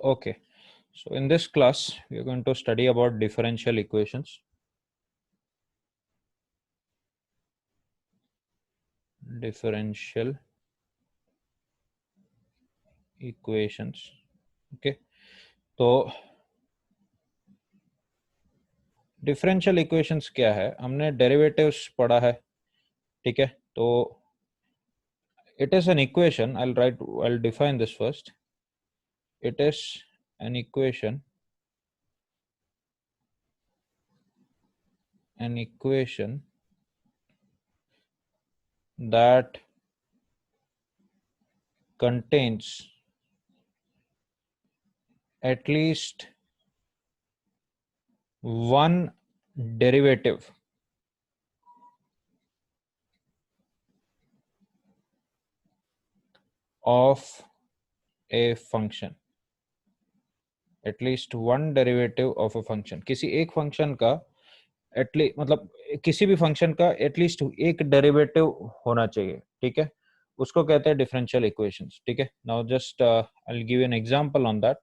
Okay, so in this class, we are going to study about differential equations. Differential equations. Okay, तो differential equations क्या है? हमने derivatives पढ़ा है, ठीक है? तो it is an equation. I'll define this first. It is an equation that contains at least one derivative of a function. At least one derivative of a function, किसी एक फंक्शन का एटलीस्ट मतलब किसी भी फंक्शन का एटलीस्ट एक derivative होना चाहिए, ठीक है? उसको कहते हैं डिफरेंशियल इक्वेशंस, ठीक है? Now just I will give you an example on that.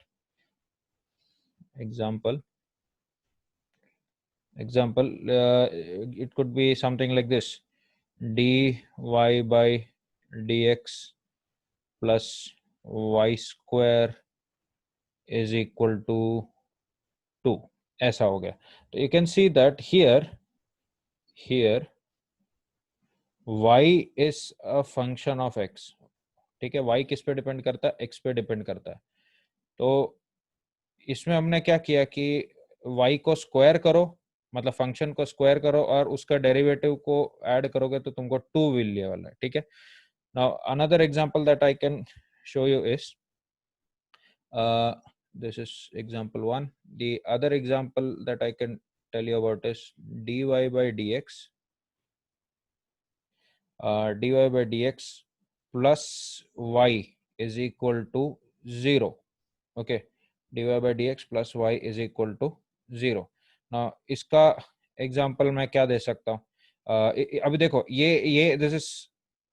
Example, it could be something like this: dy by dx plus y square is equal to 2. ऐसा हो गया. तो you can see that here y is a function of x. ठीक है, y किस पे depend करता है? x पे डिपेंड करता है. तो इसमें हमने क्या किया कि y को स्क्वायर करो, मतलब फंक्शन को स्क्वायर करो और उसका डेरिवेटिव को ऐड करोगे तो तुमको 2 मिलने वाला है, ठीक है? Now another example that I can show you is this is example 1. The other example that I can tell you about is dy by dx plus y is equal to 0. Okay, dy by dx plus y is equal to 0. Now इसका example मैं क्या दे सकता हूँ? अभी देखो, ये this is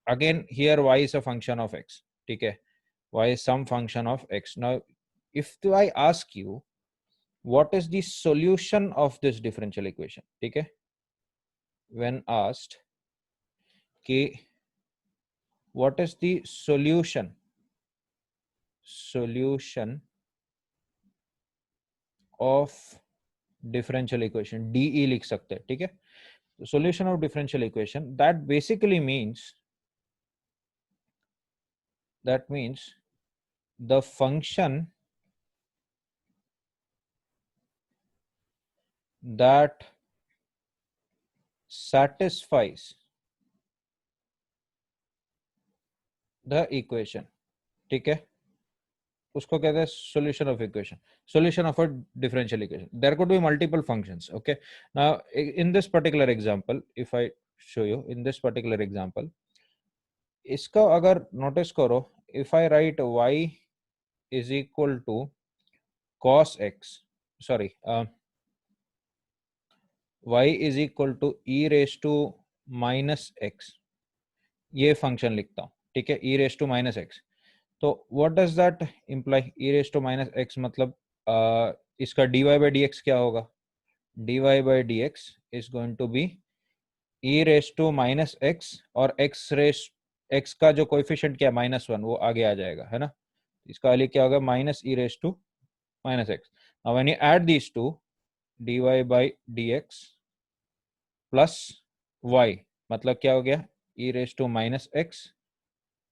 again here y is a function of x, ठीक है? y is some function of x. Now if I ask you what is the solution of this differential equation, ठीक है? When asked कि what is the solution of differential equation, DE लिख सकते हैं, ठीक है? The solution of differential equation, that basically means the function that satisfies the equation, ठीक है? उसको कहते हैं solution of equation, solution of a differential equation. There could be multiple functions. Okay, now in this particular example, if I show you in this particular example, इसका अगर notice करो, if I write y is equal to cos x, sorry, y is equal to e raised to minus x, ये function लिखता हूँ, ठीक है? e raised to minus x. तो what does that imply? e raised to minus x मतलब इसका dy by dx क्या होगा? dy by dx is going to be e raised to minus x, और x का जो कोएफिशिएंट क्या है -1, वो आगे आ जाएगा, है ना? इसका वाली क्या होगा? Minus e raised to minus x. Now when you add these two, dy by dx plus y मतलब क्या हो गया? e raised to minus x,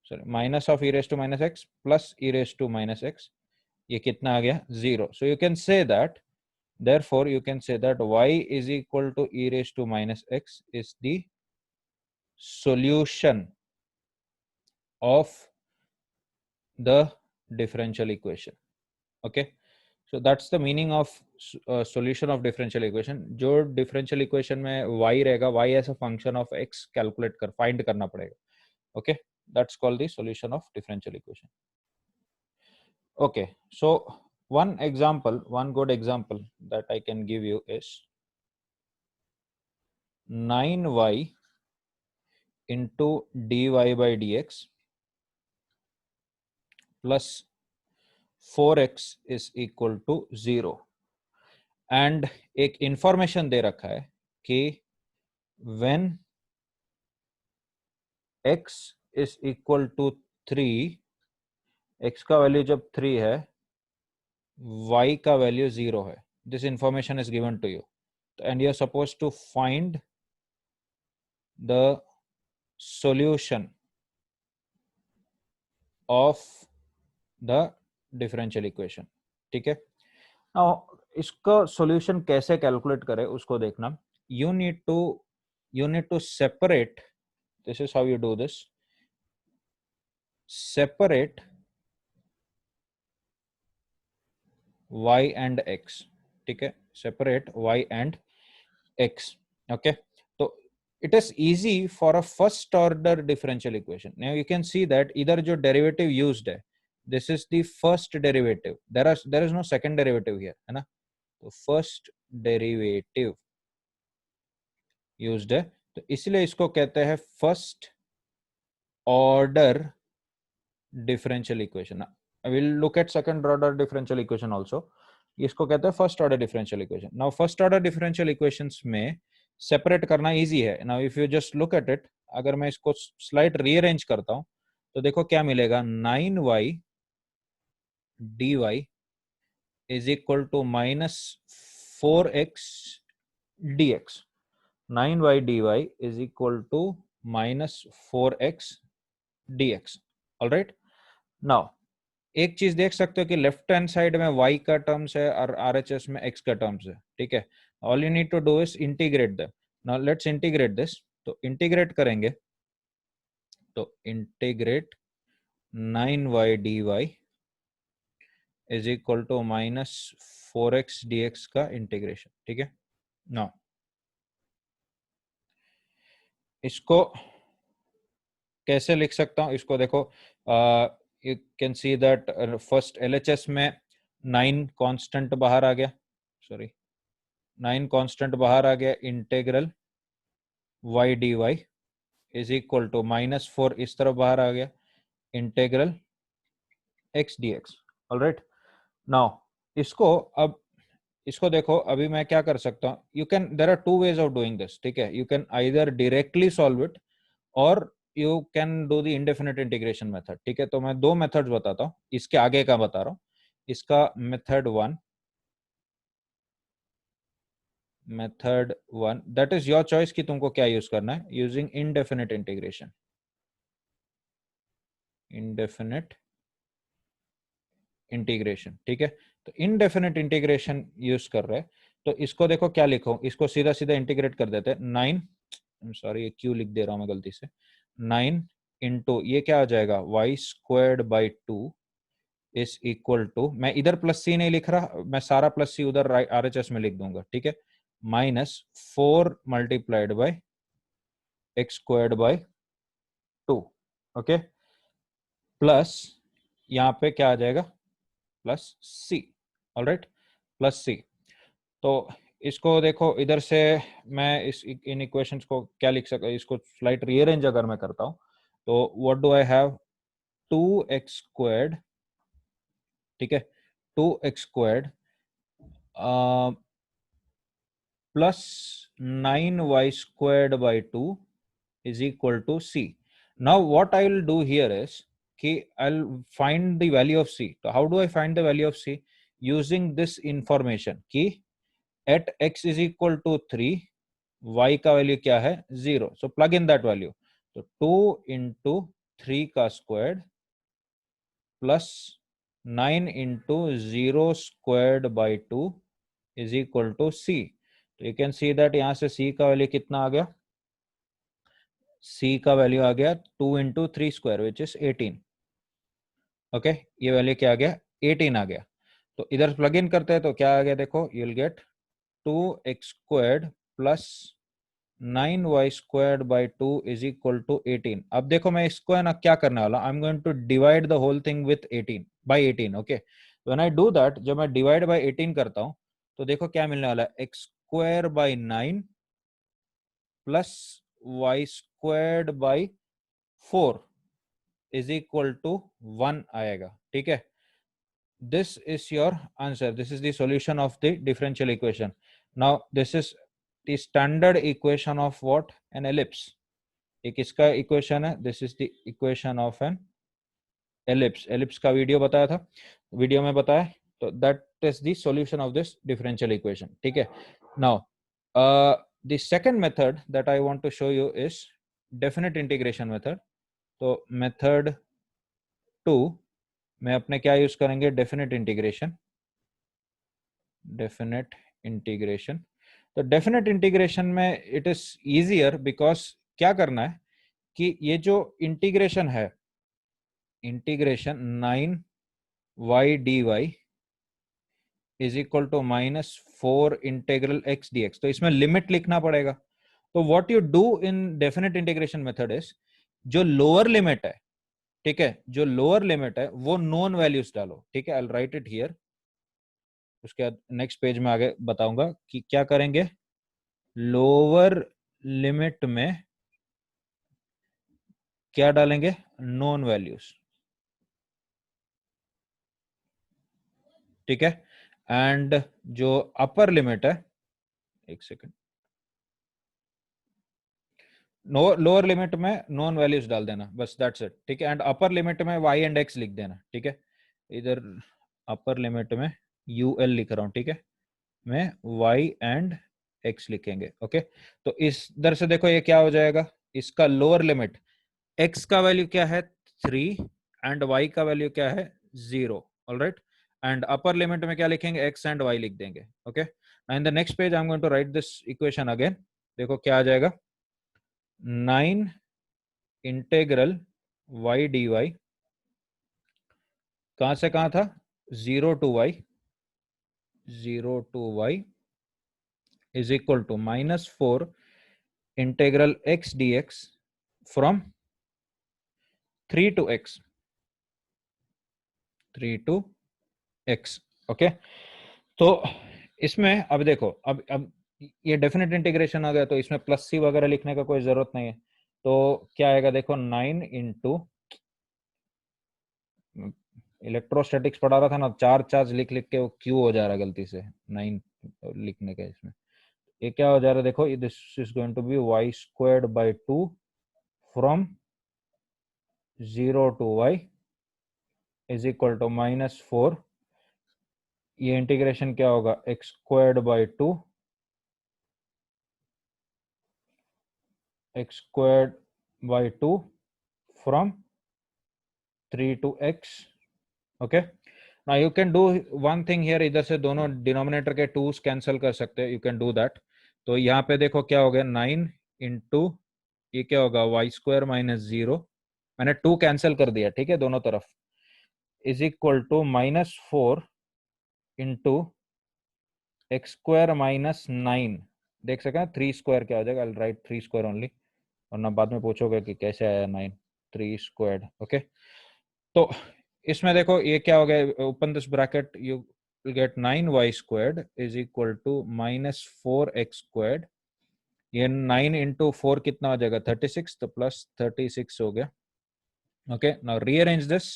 sorry, minus of e raised to minus x plus e raised to minus x, ये कितना आ गया? 0. So you can say that, therefore you can say that y is equal to e raised to minus x is the solution of the differential equation. Okay, so that's the meaning of solution of differential equation. जो differential equation में y रहेगा, y as a function of x find करना पड़ेगा. Okay, that's called the solution of differential equation. Okay, so one good example that I can give you is 9y into dy by dx plus 4x is equal to 0 and एक information दे रखा है कि when x is equal to 3, x का value जब 3 है, y का value 0 है. This information is given to you and you are suppose to find the solution of the differential equation. ठीक है. Now इसका solution कैसे calculate करें उसको देखना. You need to separate. This is how you do this. Separate y and x. ठीक है. Separate y and x. Okay. तो it is easy for a first order differential equation. Now you can see that इधर जो derivative used है, this is the first derivative. There is no second derivative here, है ना. तो first derivative used है, तो इसलिए इसको कहते हैं first order differential equation. I will look at second order differential equation also. इसको कहते हैं first order differential equation. Now first order differential equations में सेपरेट करना इजी है. Now if you just look at it, अगर मैं इसको slide rearrange करता हूं तो देखो क्या मिलेगा. 9y dy is equal to minus 4x dx. 9y dy is equal to minus 4x dx. Alright. Now एक चीज देख सकते हो कि लेफ्ट हैंड साइड में y का टर्म्स है और RHS में x का टर्म्स है. ठीक है. All you need to do is integrate them. Now let's integrate this. तो इंटीग्रेट करेंगे तो integrate 9y dy is equal to minus 4x dx का इंटीग्रेशन. ठीक है. नाउ इसको कैसे लिख सकता हूं, इसको देखो. You can see that first LHS में 9 कांस्टेंट बाहर आ गया. सॉरी, 9 कांस्टेंट बाहर आ गया. Integral y dy is equal to minus 4 इस तरफ बाहर आ गया. Integral x dx. Alright. Now इसको देखो. अभी मैं क्या कर सकता हूं, you can, there are two ways of doing this. ठीक है. You can either directly solve it और you can do the indefinite integration method. ठीक है. तो मैं दो मेथड्स बताता हूं, इसके आगे का बता रहा हूं. इसका method one, that is your choice कि तुमको क्या यूज करना है. Using indefinite integration. Indefinite integration. ठीक है. तो इनडेफिनिट इंटीग्रेशन यूज कर रहे हैं. तो इसको देखो क्या लिखो, इसको सीधा सीधा इंटीग्रेट कर देते हैं. 9, सॉरी ये क्यू लिख दे रहा हूं मैं गलती से. 9 इंटू ये क्या आ जाएगा, y squared by 2 is equal to, मैं इधर प्लस सी नहीं लिख रहा, मैं सारा प्लस सी उधर RHS में लिख दूंगा. ठीक है. Minus 4 multiplied by x squared by 2. Okay. Plus यहाँ पे क्या आ जाएगा, प्लस सी. ऑलराइट. प्लस सी. तो इसको देखो इधर से मैं इन इक्वेशंस को क्या लिख सकता हूँ, इसको स्लाइट रीअरेंज अगर मैं करता हूँ तो what do I have, 2x squared. ठीक है. 2x squared plus 9y squared by 2 is equal to c. Now what I will do here is I'll find the value of c. So how do I find the value of c? Using this information कि at x is equal to 3, y का value क्या है, 0. So plug in that value. तो 2 into 3 का squared plus 9 into 0 squared by 2 is equal to c. तो you can see that यहां से c का वैल्यू कितना आ गया, c का वैल्यू आ गया 2 into 3 square which is 18. Okay. ये वैल्यू क्या आ गया, 18 आ गया. तो इधर प्लग इन करते हैं तो क्या आ गया, देखो you will get 2x squared plus 9y squared by 2 is equal to 18. अब देखो मैं इसको है ना क्या करने वाला, I am going to divide the whole thing with 18 by 18. Okay. When I do that, जब मैं डिवाइड बाई 18 करता हूं तो देखो क्या मिलने वाला है, x square by 9 plus y squared by 4 is equal to 1 आएगा. ठीक है. this is your answer. This is the solution of the differential equation. Now this is the standard equation of what? An ellipse. एक इसका equation है, this is the equation of an ellipse. Ellipse का video बताया था, video में बताया, तो that is the solution of this differential equation. ठीक है. Now the second method that I want to show you is definite integration method. तो method 2 में अपने क्या यूज करेंगे? Definite integration. Definite integration. तो डेफिनेट इंटीग्रेशन में इट इज इजियर बिकॉज क्या करना है कि ये जो इंटीग्रेशन है, integration 9y dy is equal to -4 integral x dx. तो इसमें लिमिट लिखना पड़ेगा. तो what you do in definite integration method is, जो लोअर लिमिट है, ठीक है, जो लोअर लिमिट है वो नॉन वैल्यूज डालो. ठीक है, I will write it here. उसके बाद नेक्स्ट पेज में आगे बताऊंगा कि क्या करेंगे. लोअर लिमिट में क्या डालेंगे? Non values. ठीक है. एंड जो अपर लिमिट है, एक सेकेंड, लोअर लिमिट में नॉन वैल्यूज डाल देना, बस दैट्स इट. ठीक है. एंड अपर लिमिट में y एंड x लिख देना. ठीक है. इधर अपर लिमिट में ul लिख रहा हूं. ठीक है, में y एंड x लिखेंगे. ओके. तो इस इधर से देखो ये क्या हो जाएगा. इसका लोअर लिमिट x का वैल्यू क्या है? 3 एंड y का वैल्यू क्या है? 0. ऑलराइट. एंड अपर लिमिट में क्या लिखेंगे? x एंड y लिख देंगे. Okay. In the next page I am going to write this equation again. देखो क्या आ जाएगा. 9 इंटेग्रल y dy कहां से कहां था? 0 to y, 0 to y is equal to -4 integral x dx from 3 to x, 3 to x. Okay. तो इसमें अब देखो, अब ये डेफिनेट इंटीग्रेशन आ गया, तो इसमें प्लस सी वगैरह लिखने का कोई जरूरत नहीं है. तो क्या आएगा? देखो 9 इंटू, इलेक्ट्रोस्टैटिक्स पढ़ा रहा था ना, चार चार्ज लिख लिख के वो क्यू हो जा रहा है गलती से 9 लिखने का. इसमें ये क्या हो जा रहा है? देखो, this is going to be y squared by 2 from 0 to y is equal to -4. ये इंटीग्रेशन क्या होगा? x squared by 2, x squared by 2 from 3 to x. Okay. Now you can do one thing here. इधर से दोनों denominator के 2s cancel कर सकते हैं. You can do that. तो यहाँ पे देखो क्या हो गया. 9 इंटू ये क्या होगा? y square -0. मैंने 2 कैंसिल कर दिया. ठीक है, दोनों तरफ. Is equal to -4 into x square -9. देख सके 3 स्क्वायर क्या हो जाएगा? आई राइट 3 स्क्वायर ओनली, वरना बाद में पूछोगे कि कैसे आया 9. 3 स्क्वायर. ओके. तो इसमें देखो ये क्या हो गया. Open this bracket, you will get 9y squared is equal to -4x squared. ये 9 इंटू 4 कितना हो जाएगा? 36. तो प्लस 36 हो गया. Okay. Now rearrange this,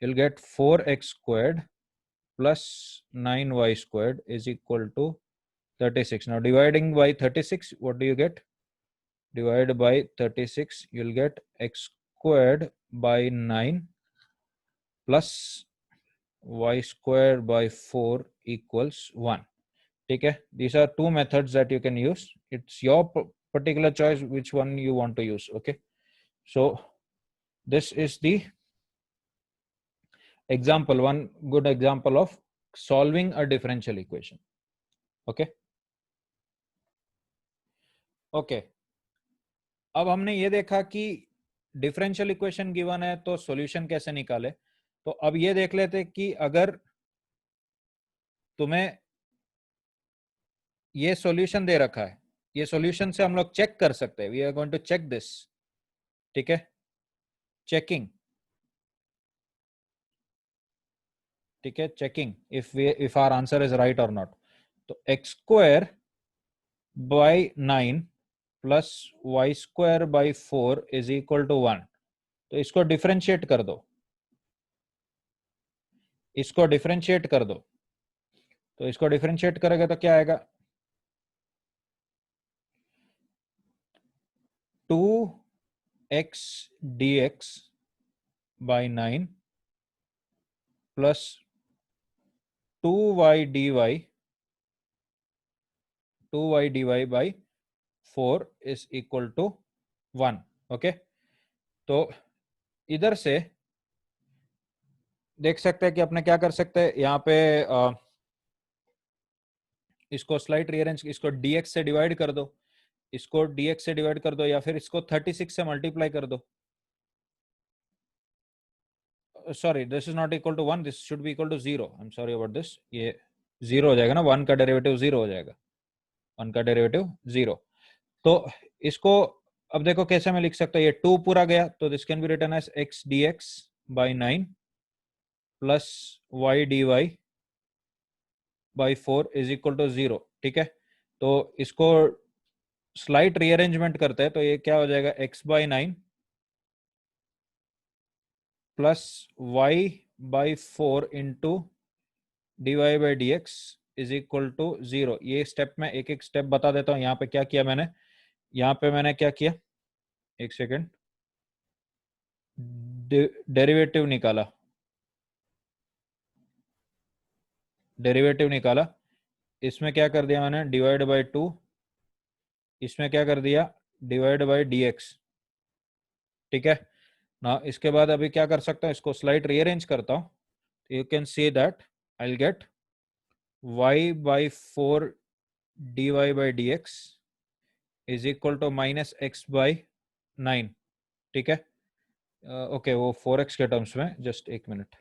you will gate 4x squared plus 9y squared is equal to 36. Now dividing by 36, what do you get? Divided by 36, you'll get x squared by 9 plus y squared by 4 equals 1. ठीक है. These are two methods that you can use. It's your particular choice which one you want to use. Okay. So this is the example, one good example of solving a differential equation. Okay. Okay. अब हमने ये देखा कि differential equation given है तो solution कैसे निकाले. तो अब ये देख लेते कि अगर तुम्हें ये सॉल्यूशन दे रखा है, ये सॉल्यूशन से हम लोग चेक कर सकते हैं. We are going to check this. ठीक है, चेकिंग. ठीक है, checking if our answer is right और नॉट. तो x square by 9 plus y square by 4 is equal to 1. तो इसको डिफरेंशिएट कर दो. इसको डिफरेंशिएट कर दो, तो इसको डिफरेंशिएट करोगे तो क्या आएगा, 2x dx by 9 plus 2y dy 2y dy by 4 is equal to 1। Okay, तो इधर से देख सकते हैं कि अपने क्या कर सकते हैं, यहाँ पे इसको स्लाइट रीअरेंज, इसको dx से डिवाइड कर दो, इसको dx से डिवाइड कर दो, या फिर इसको 36 से मल्टीप्लाई कर दो। Sorry, this is not equal to 1, this should be equal to 0। I am sorry about this, ये 0 हो जाएगा ना, 1 का डेरिवेटिव 0 हो जाएगा, 1 का डेरिवेटिव 0। तो इसको अब देखो कैसे मैं लिख सकता हूँ, ये 2 पूरा गया, तो this can be written as x dx by 9 plus y dy by 4 is equal to 0। ठीक है, तो इसको स्लाइट रीअरेंजमेंट करते हैं, तो ये क्या हो जाएगा, x by 9 plus y by 4 into dy by D x is equal to 0। ये स्टेप में एक एक स्टेप बता देता हूँ। यहाँ पे क्या किया मैंने, यहाँ पे मैंने क्या किया, एक सेकेंड, डेरिवेटिव निकाला, डेरिवेटिव निकाला, इसमें क्या कर दिया मैंने, डिवाइड बाई 2, इसमें क्या कर दिया, डिवाइड बाई डी एक्स। ठीक है ना, इसके बाद अभी क्या कर सकता हूँ, इसको स्लाइड रीअरेंज करता हूँ, you can see that I will get y by 4 dy by D x is equal to minus x by 9। ठीक है, ओके, वो 4x के टर्म्स में, जस्ट एक मिनट।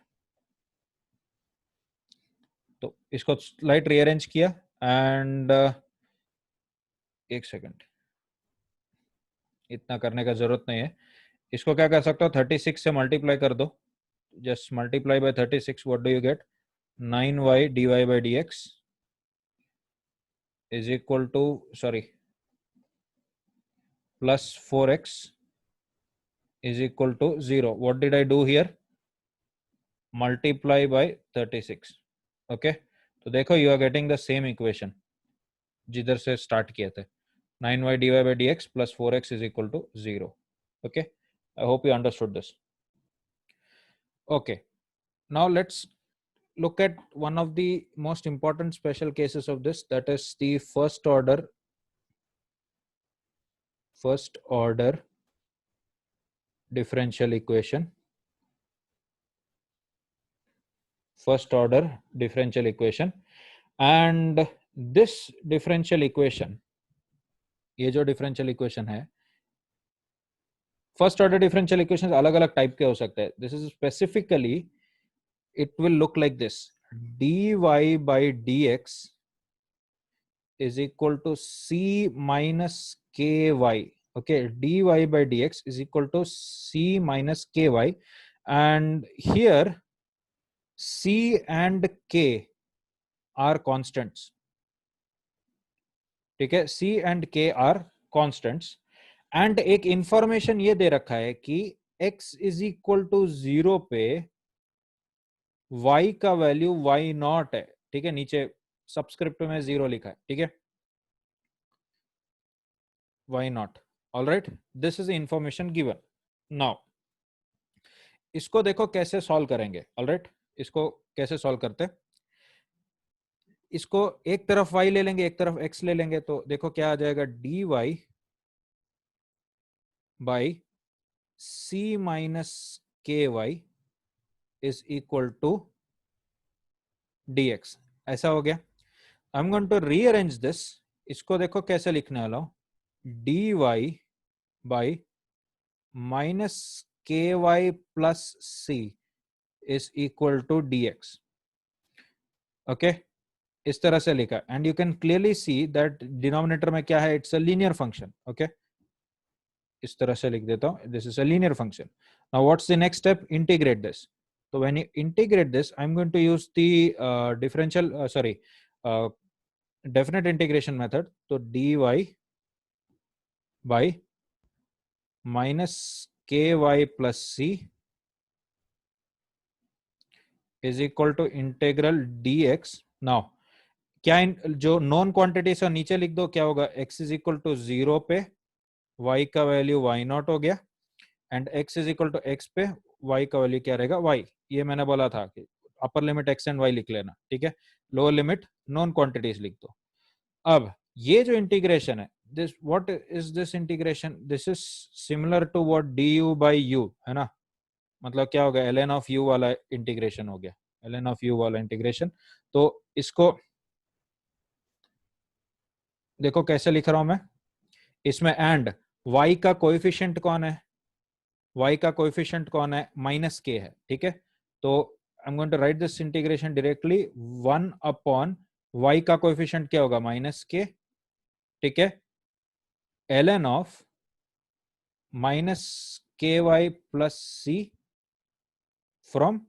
तो इसको स्लाइट रीअरेंज किया एंड एक सेकेंड, इतना करने का जरूरत नहीं है। इसको क्या कर सकते हो, 36 से मल्टीप्लाई कर दो, just multiply by 36, what do you get, 9y dy by D x is equal to, sorry, plus 4x is equal to 0। What did I do here, multiply by 36। Okay, तो देखो you are getting the same equation जिधर से start किए थे, 9y dy by dx plus 4x is equal to 0। Okay, I hope you understood this. Okay, now let's look at one of the most important special cases of this, that is the first order differential equation. First order differential equation, and this differential equation, ये जो differential equation है, first order differential equations अलग अलग type के हो सकते हैं। This is specifically, it will look like this, dy by dx is equal to c minus ky। okay, dy by dx is equal to c minus ky, and here c and k are constants। ठीक है, c and k are constants, and एक information ये दे रखा है कि x is equal to 0 पे y का value y not है। ठीक है, नीचे सबस्क्रिप्ट में 0 लिखा है। ठीक है, y not, all right, this is information given. Now इसको देखो कैसे सॉल्व करेंगे। ऑल राइट, इसको कैसे सॉल्व करते हैं, इसको एक तरफ y ले लेंगे, एक तरफ x ले लेंगे, तो देखो क्या आ जाएगा, dy by c minus ky is equal to dx। ऐसा हो गया। I am going to rearrange this, इसको देखो कैसे लिखने वाला हूं, dy by minus k y plus c is equal to dx। ओके, इस तरह से लिखा, and you can clearly see that denominator में क्या है, it's a linear function. Okay, इस तरह से लिख देता हूं, this is a linear function. Now what's the next step, integrate this. तो when you integrate this, I am going to use the differential, sorry, definite integration method. तो dy by minus k y plus c is equal to integral dx। Now क्या जो non quantity से नीचे लिख दो, क्या होगा, x इज इक्वल टू 0 पे y का वैल्यू y0 हो गया, and x is equal to x पे y का वैल्यू क्या रहेगा, y। ये मैंने बोला था कि upper limit x and y लिख लेना, ठीक है। लोअर लिमिट नॉन क्वांटिटीज लिख दो। अब ये जो इंटीग्रेशन है, this what is this integration, this is similar to what du by u है ना। मतलब क्या हो गया, ln ऑफ u वाला इंटीग्रेशन हो गया, ln ऑफ u वाला इंटीग्रेशन। तो इसको देखो कैसे लिख रहा हूं मैं, इसमें एंड y का कोएफिशिएंट कौन है, y का कोएफिशिएंट कौन है, माइनस के है, ठीक है। तो I am going to write this integration directly 1 upon y का कोएफिशिएंट क्या होगा, माइनस के, ठीक है, ln of minus k y plus c from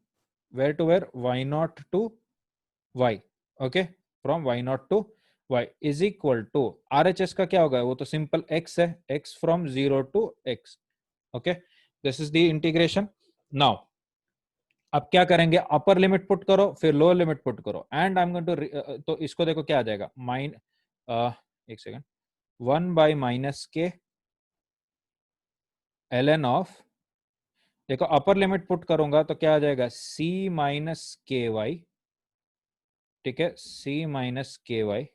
where to where, y not to y, okay, from y not to y is equal to RHS का क्या होगा, वो तो सिंपल x है, x from 0 to x, okay. This is the integration. Now अब क्या करेंगे, अपर limit put करो फिर लोअर लिमिट पुट करो, and I am going to, तो इसको देखो क्या आ जाएगा, एक सेकेंड, 1 बाई माइनस के ln ऑफ, देखो अपर लिमिट पुट करूंगा तो क्या आ जाएगा, c माइनस के वाई, ठीक है, c minus k y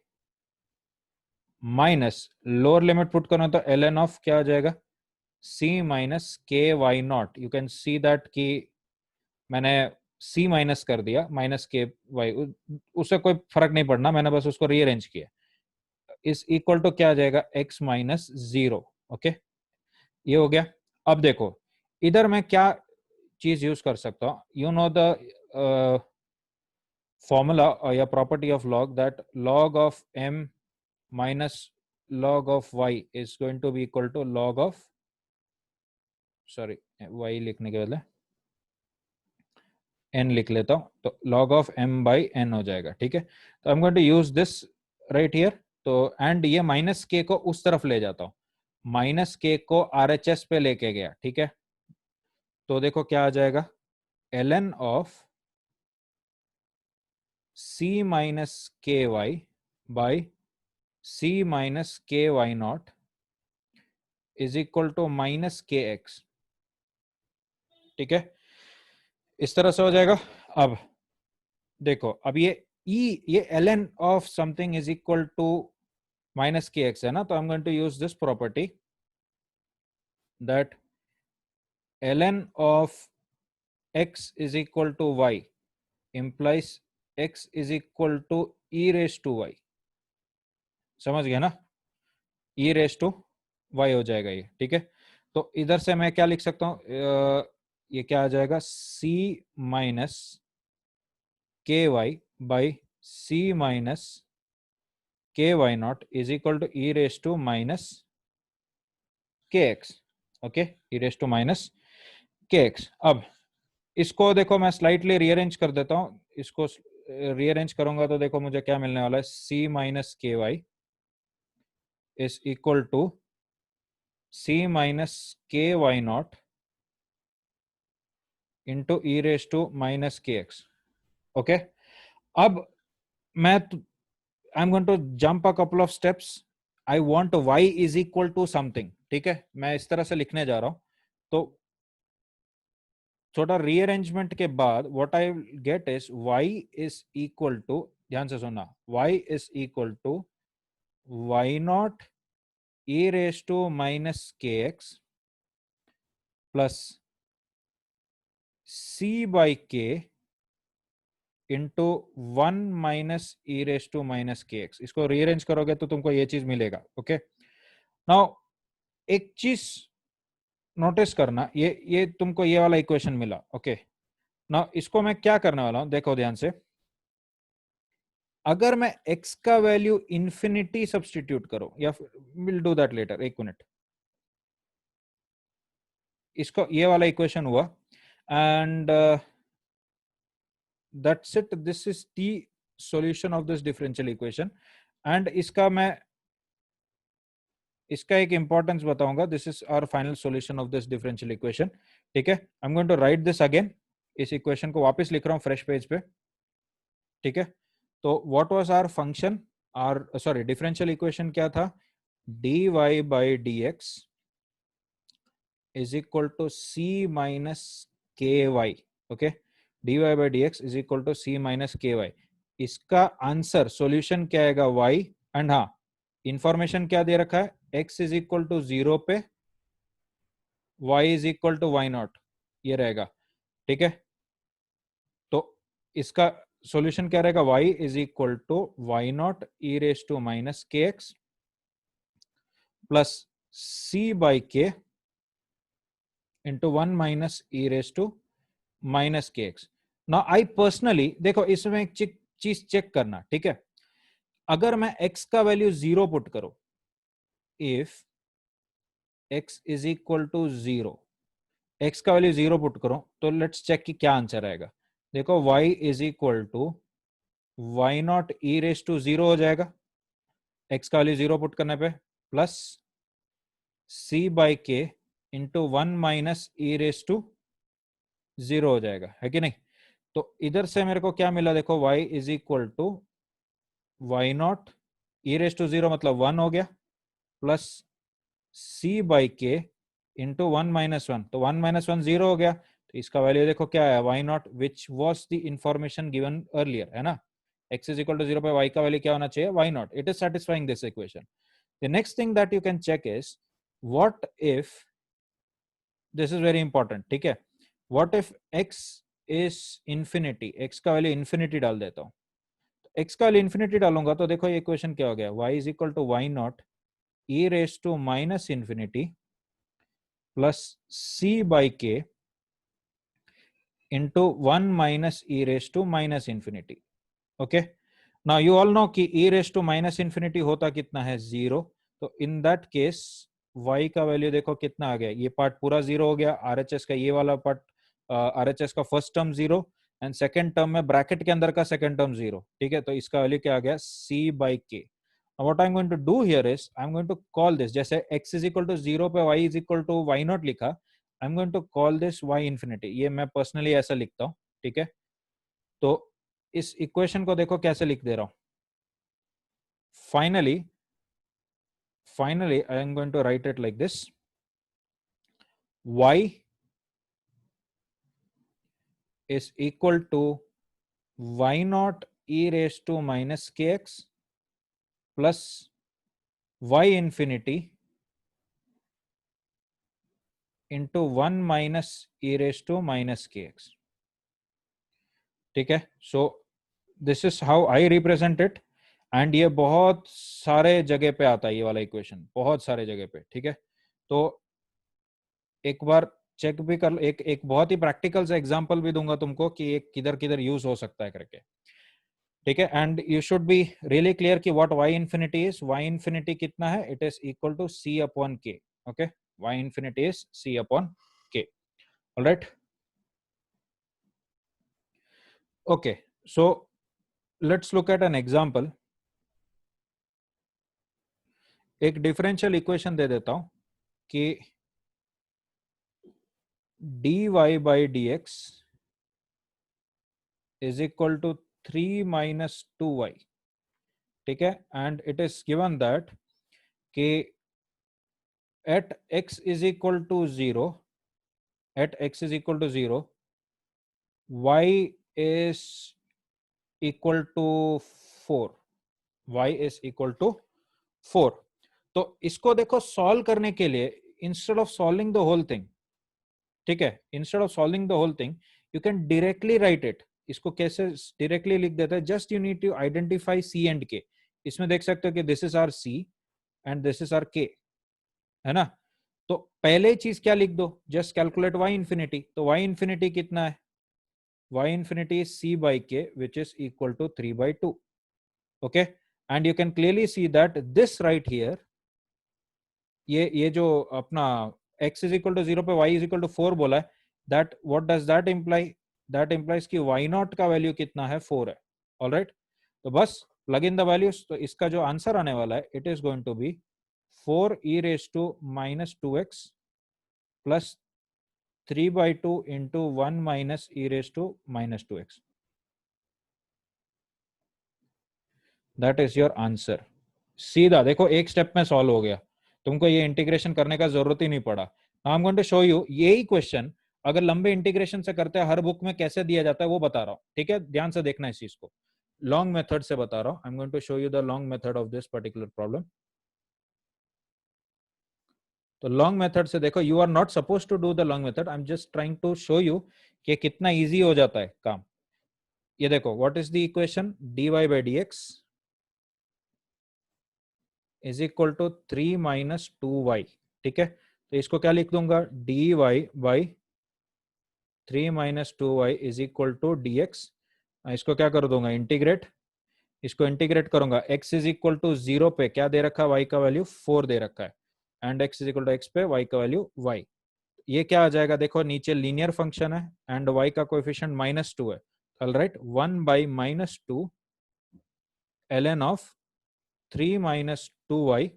minus lower limit put करूं तो ln ऑफ क्या आ जाएगा, c minus k y not. You can see that कि मैंने c माइनस कर दिया, माइनस के वाई, उससे कोई फर्क नहीं पड़ना, मैंने बस उसको रीअरेंज किया, इज इक्वल टू क्या आ जाएगा, x माइनस 0, ओके, ये हो गया। अब देखो इधर मैं क्या चीज यूज कर सकता हूं, you know the formula or a property of log, that log of m minus log of y is going to be equal to log of, sorry, y लिखने के बदले n लिख लेता हूं, तो log of m by n हो जाएगा, ठीक है। तो I am going to use this right here, तो एंड ये माइनस के को उस तरफ ले जाता हूं, माइनस के को RHS पे लेके गया, ठीक है। तो देखो क्या आ जाएगा, ln of c minus k y by c minus k y not is equal to minus k x, ठीक है, इस तरह से हो जाएगा। अब देखो, अब ये ln of something is equal to minus k x है ना, तो I am going to use this property that ln of x is equal to y implies x is equal to e raise to y, समझ गया ना, e raise to y हो जाएगा ये, ठीक है। तो इधर से मैं क्या लिख सकता हूं, ये क्या आ जाएगा, c minus k y by c minus k y not is equal to e raise to minus k x, okay, e raise to minus k x. अब इसको देखो मैं स्लाइटली रीअरेंज कर देता हूं, इसको रीअरेंज करूंगा तो देखो मुझे क्या मिलने वाला है, c minus k y is equal to c minus k y naught into e raise to minus k x, okay. अब मैं I am going to jump a couple of steps, I want y is equal to something, ठीक है, मैं इस तरह से लिखने जा रहा हूं। तो छोटा रीअरेंजमेंट के बाद what I get is y is equal to, ध्यान से सुनना, y is equal to y not e raise to minus k x plus c by k into 1 minus E raise to minus k x. इसको rearrange करोगे तो तुमको ये चीज मिलेगा, ओके। नाउ एक चीज नोटिस करना, ये तुमको ये वाला इक्वेशन मिला, ओके। नाउ इसको मैं क्या करने वाला हूं, देखो ध्यान से, अगर मैं x का वैल्यू इंफिनिटी सब्सटीट्यूट करो, या विल डू दैट लेटर, एक मिनट, इसको ये वाला इक्वेशन हुआ, and that's it, this is the solution of this differential equation. And इसका एक इंपॉर्टेंस बताऊंगा, this is our final solution of this differential equation, ठीक है। I am going to write this again, इस इक्वेशन को वापस लिख रहा हूं फ्रेश पेज पे, ठीक है। तो what was our function, or sorry differential equation क्या था, dy by dx is equal to c minus k y, okay, dy by dx is equal to c minus k y. इसका answer solution क्या आएगा y, and हाँ information क्या दे रखा है, x is equal to 0 पे y is equal to y not, ये रहेगा, ठीक है। तो इसका सॉल्यूशन क्या रहेगा, y is equal to y not e raise to minus k x plus c by k into 1 minus E raise to minus k x. ना I personally, देखो इसमें एक चीज चेक करना, ठीक है। अगर मैं x का वैल्यू 0 पुट करूं, if x is equal to 0, x का वैल्यू 0 पुट करो, तो लेट्स चेक कि क्या आंसर आएगा। देखो y is equal to y not e raise to 0 हो जाएगा, x का वैल्यू 0 पुट करने पे, plus c by k into 1 minus E raise to 0 हो जाएगा, है कि नहीं। तो इधर से मेरे को क्या मिला, देखो y is equal to y not e raise to 0 मतलब 1 हो गया, plus c by k into 1 minus 1, तो 1 माइनस 1 0 हो गया। तो इसका वैल्यू देखो क्या है, y not which was the information given earlier, है ना। x इज इक्वल टू 0 पे y का वैल्यू क्या होना चाहिए, y not. It is satisfying this equation. The next thing that you can check is what if, this is very important, ठीक है। What if x is infinity, x का value infinity डाल देता हूँ, x का वैल्यू इंफिनिटी डालूंगा तो देखो ये इक्वेशन क्या हो गया, y is equal to y not e raise to minus infinity plus c by k into 1 minus e raised to minus infinity. Okay, now you all know कि e raised to minus infinity होता कितना है, 0। तो in that case y का value देखो कितना आ गया, ये पार्ट पूरा 0 हो गया, RHS का ये वाला पार्ट, RHS का first term 0 and second term में ब्रैकेट के अंदर का सेकेंड टर्म 0, ठीक है। तो इसका वैल्यू क्या आ गया, c बाई के। what I'm going to do here is I'm going to call this, जैसे x is equal to 0 पे y is equal to y naught लिखा, I am going to call this y infinity, ये मैं personally ऐसा लिखता हूं, ठीक है। तो इस इक्वेशन को देखो कैसे लिख दे रहा हूं, finally I am going to write it like this, y is equal to y naught e raised to minus kx plus y infinity into 1 minus e raised to minus kx, ठीक है। So this is how I represent it, and ये बहुत सारे जगह पे आता है ये वाला इक्वेशन, बहुत सारे जगह पे, ठीक है। तो एक बार चेक भी कर, एक बहुत ही प्रैक्टिकल सा एग्जांपल भी दूंगा तुमको कि ये किधर किधर यूज हो सकता है करके, ठीक है। And you should be really clear कि what y infinity is, y infinity कितना है, it is equal to c upon k, okay, y infinity is c upon k, alright. Okay, so let's look at an example. एक differential equation दे देता हूं कि dy by dx is equal to 3 minus 2y, ठीक है। And it is given that कि at x is equal to 0, at x is equal to 0, y is equal to 4, y is equal to 4। तो इसको देखो solve करने के लिए, instead of solving the whole thing, ठीक है, instead of solving the whole thing you can directly write it. इसको कैसे डायरेक्टली लिख देता है, just you need to identify C and K. इसमें देख सकते हो कि this is our C and this is our K, है ना। तो पहले चीज क्या लिख दो, जस्ट कैलकुलेट y इंफिनिटी। तो y इंफिनिटी कितना है, y infinity is c by K which is equal to 3/2, okay. And you can clearly see that this right here, ये जो अपना x इज इक्वल टू 0 पे y इज इक्वल टू 4 बोला है, that what does that imply, that implies कि y not का value कितना है, 4 है, ऑलराइट। तो बस प्लग इन द वैल्यूज, तो इसका जो आंसर आने वाला है, it is going to be 4 e raised to minus 2x plus 3/2 into 1 minus e raised to minus 2x. That is your answer. सीधा देखो एक स्टेप में सॉल्व हो गया, तुमको ये इंटीग्रेशन करने का जरूरत ही नहीं पड़ा. Now I am going to show you यही क्वेश्चन अगर लंबे इंटीग्रेशन से करते हैं हर बुक में कैसे दिया जाता है वो बता रहा हूं. ठीक है, ध्यान से देखना इस चीज को. लॉन्ग मेथड से बता रहा हूं. I am going to show you the long method of this particular problem. तो लॉन्ग मेथड से देखो, you are not suppose to do the long method, I am just trying to show you कि कितना easy हो जाता है काम. ये देखो, what is the equation, dy by dx is equal to 3 minus 2y. ठीक है, तो इसको क्या लिख दूंगा, dy by 3 minus 2y is equal to dx. इसको क्या कर दूंगा, इंटीग्रेट. इसको इंटीग्रेट करूंगा, x इज इक्वल टू 0 पे क्या दे रखा है, y का वैल्यू 4 दे रखा है, and x is equal to x पे y का वैल्यू y. ये क्या आ जाएगा, देखो नीचे लीनियर फंक्शन है एंड y का कोएफिशिएंट -2 है. Alright, 1 by -2 ln of 3 minus 2y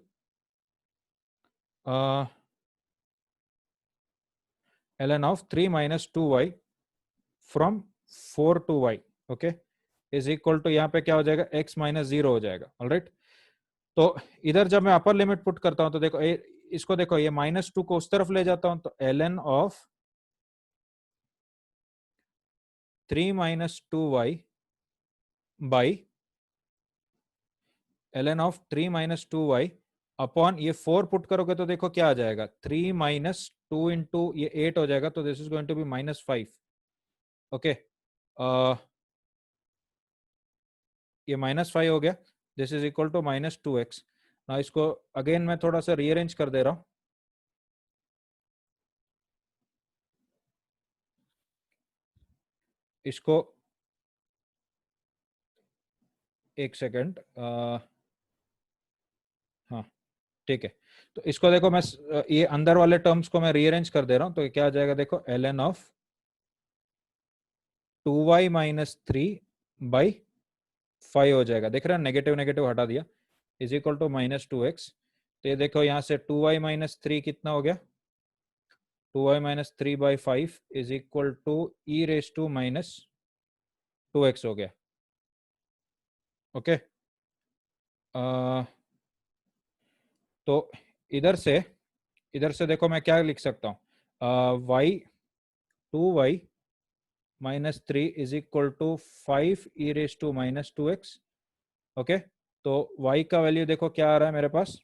ln of 3 minus 2y from 4 to y. Okay, is equal to यहाँ पे क्या हो जाएगा, x माइनस 0 हो जाएगा. ऑलराइट, तो इधर जब मैं अपर लिमिट पुट करता हूं तो देखो इसको देखो, ये -2 को उस तरफ ले जाता हूं तो ln of 3 minus 2y by ln of 3 minus 2y upon ये 4 पुट करोगे तो देखो क्या आ जाएगा, 3 माइनस 2 इंटू ये 8 हो जाएगा, तो this is going to be -5. Okay, ये -5 हो गया, this is equal to -2x. ना इसको अगेन मैं थोड़ा सा रीअरेंज कर दे रहा हूं. इसको एक सेकेंड, हाँ ठीक है. तो इसको देखो मैं ये अंदर वाले टर्म्स को मैं रीअरेंज कर दे रहा हूं, तो क्या आ जाएगा, देखो ln of 2y minus 3 by 5 हो जाएगा. देख रहे हैं, नेगेटिव नेगेटिव हटा दिया, इज इक्वल टू -2x. तो ये देखो यहाँ से 2y माइनस 3 कितना हो गया, 2y minus 3 by 5 is equal to e raise to minus 2x हो गया. ओके, तो इधर से देखो मैं क्या लिख सकता हूँ, y 2y minus 3 is equal to 5 e raise to minus 2x. Okay, तो y का वैल्यू देखो क्या आ रहा है मेरे पास,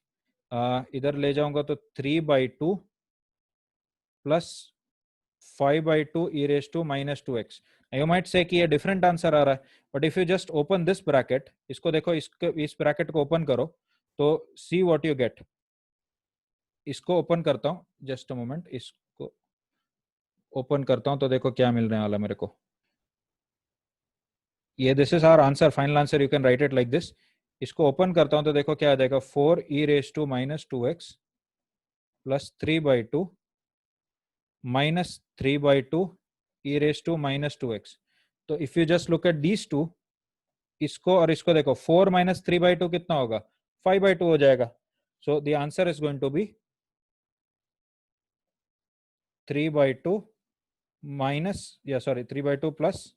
इधर ले जाऊंगा तो 3/2 plus 5/2 e raise to minus 2x. You might say कि ये डिफरेंट आंसर आ रहा है, but if you just open this bracket, इसको देखो, इस ब्रैकेट को ओपन करो तो सी व्हाट यू गेट. इसको ओपन करता हूं, जस्ट अ मोमेंट, इसको ओपन करता हूं तो देखो क्या मिलने वाला मेरे को. ये this is our answer, final answer, you can write it like this. इसको ओपन करता हूं तो देखो क्या आ जाएगा, 4 e raise to minus 2x plus 3/2 minus 3/2 e raise to minus 2x. तो if you just look at these two, इसको और इसको देखो, 4 माइनस 3/2 कितना होगा, 5/2 हो जाएगा. So the answer is going to be 3/2 minus, या sorry 3/2 plus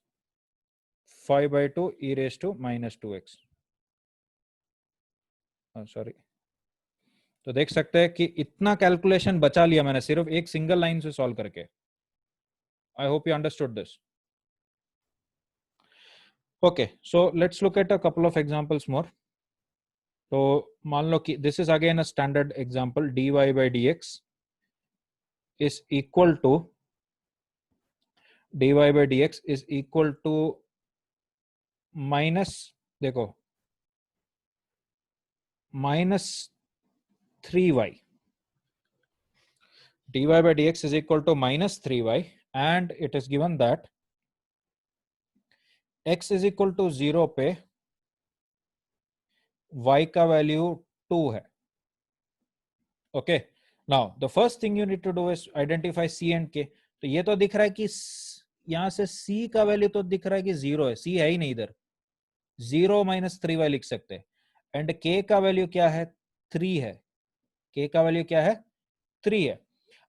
5/2 e raise to minus 2x. Sorry, तो देख सकते हैं कि इतना कैलकुलेशन बचा लिया मैंने सिर्फ एक सिंगल लाइन से सॉल्व करके. I hope you understood this. Okay, so let's look at a couple of examples more. तो मान लो कि this is again a standard example, dy by dx is equal to dy by dx is equal to minus, देखो -3y. dy by dx is equal to -3y and it is given that x is equal to 0 पे y का value 2 है. Okay, now the first thing you need to do is identify c and k. तो ये तो दिख रहा है कि यहां से c का वैल्यू तो दिख रहा है कि 0 है, c है ही नहीं इधर, 0 माइनस 3y लिख सकते हैं. एंड k का वैल्यू क्या है, 3 है. k का वैल्यू क्या है, 3 है.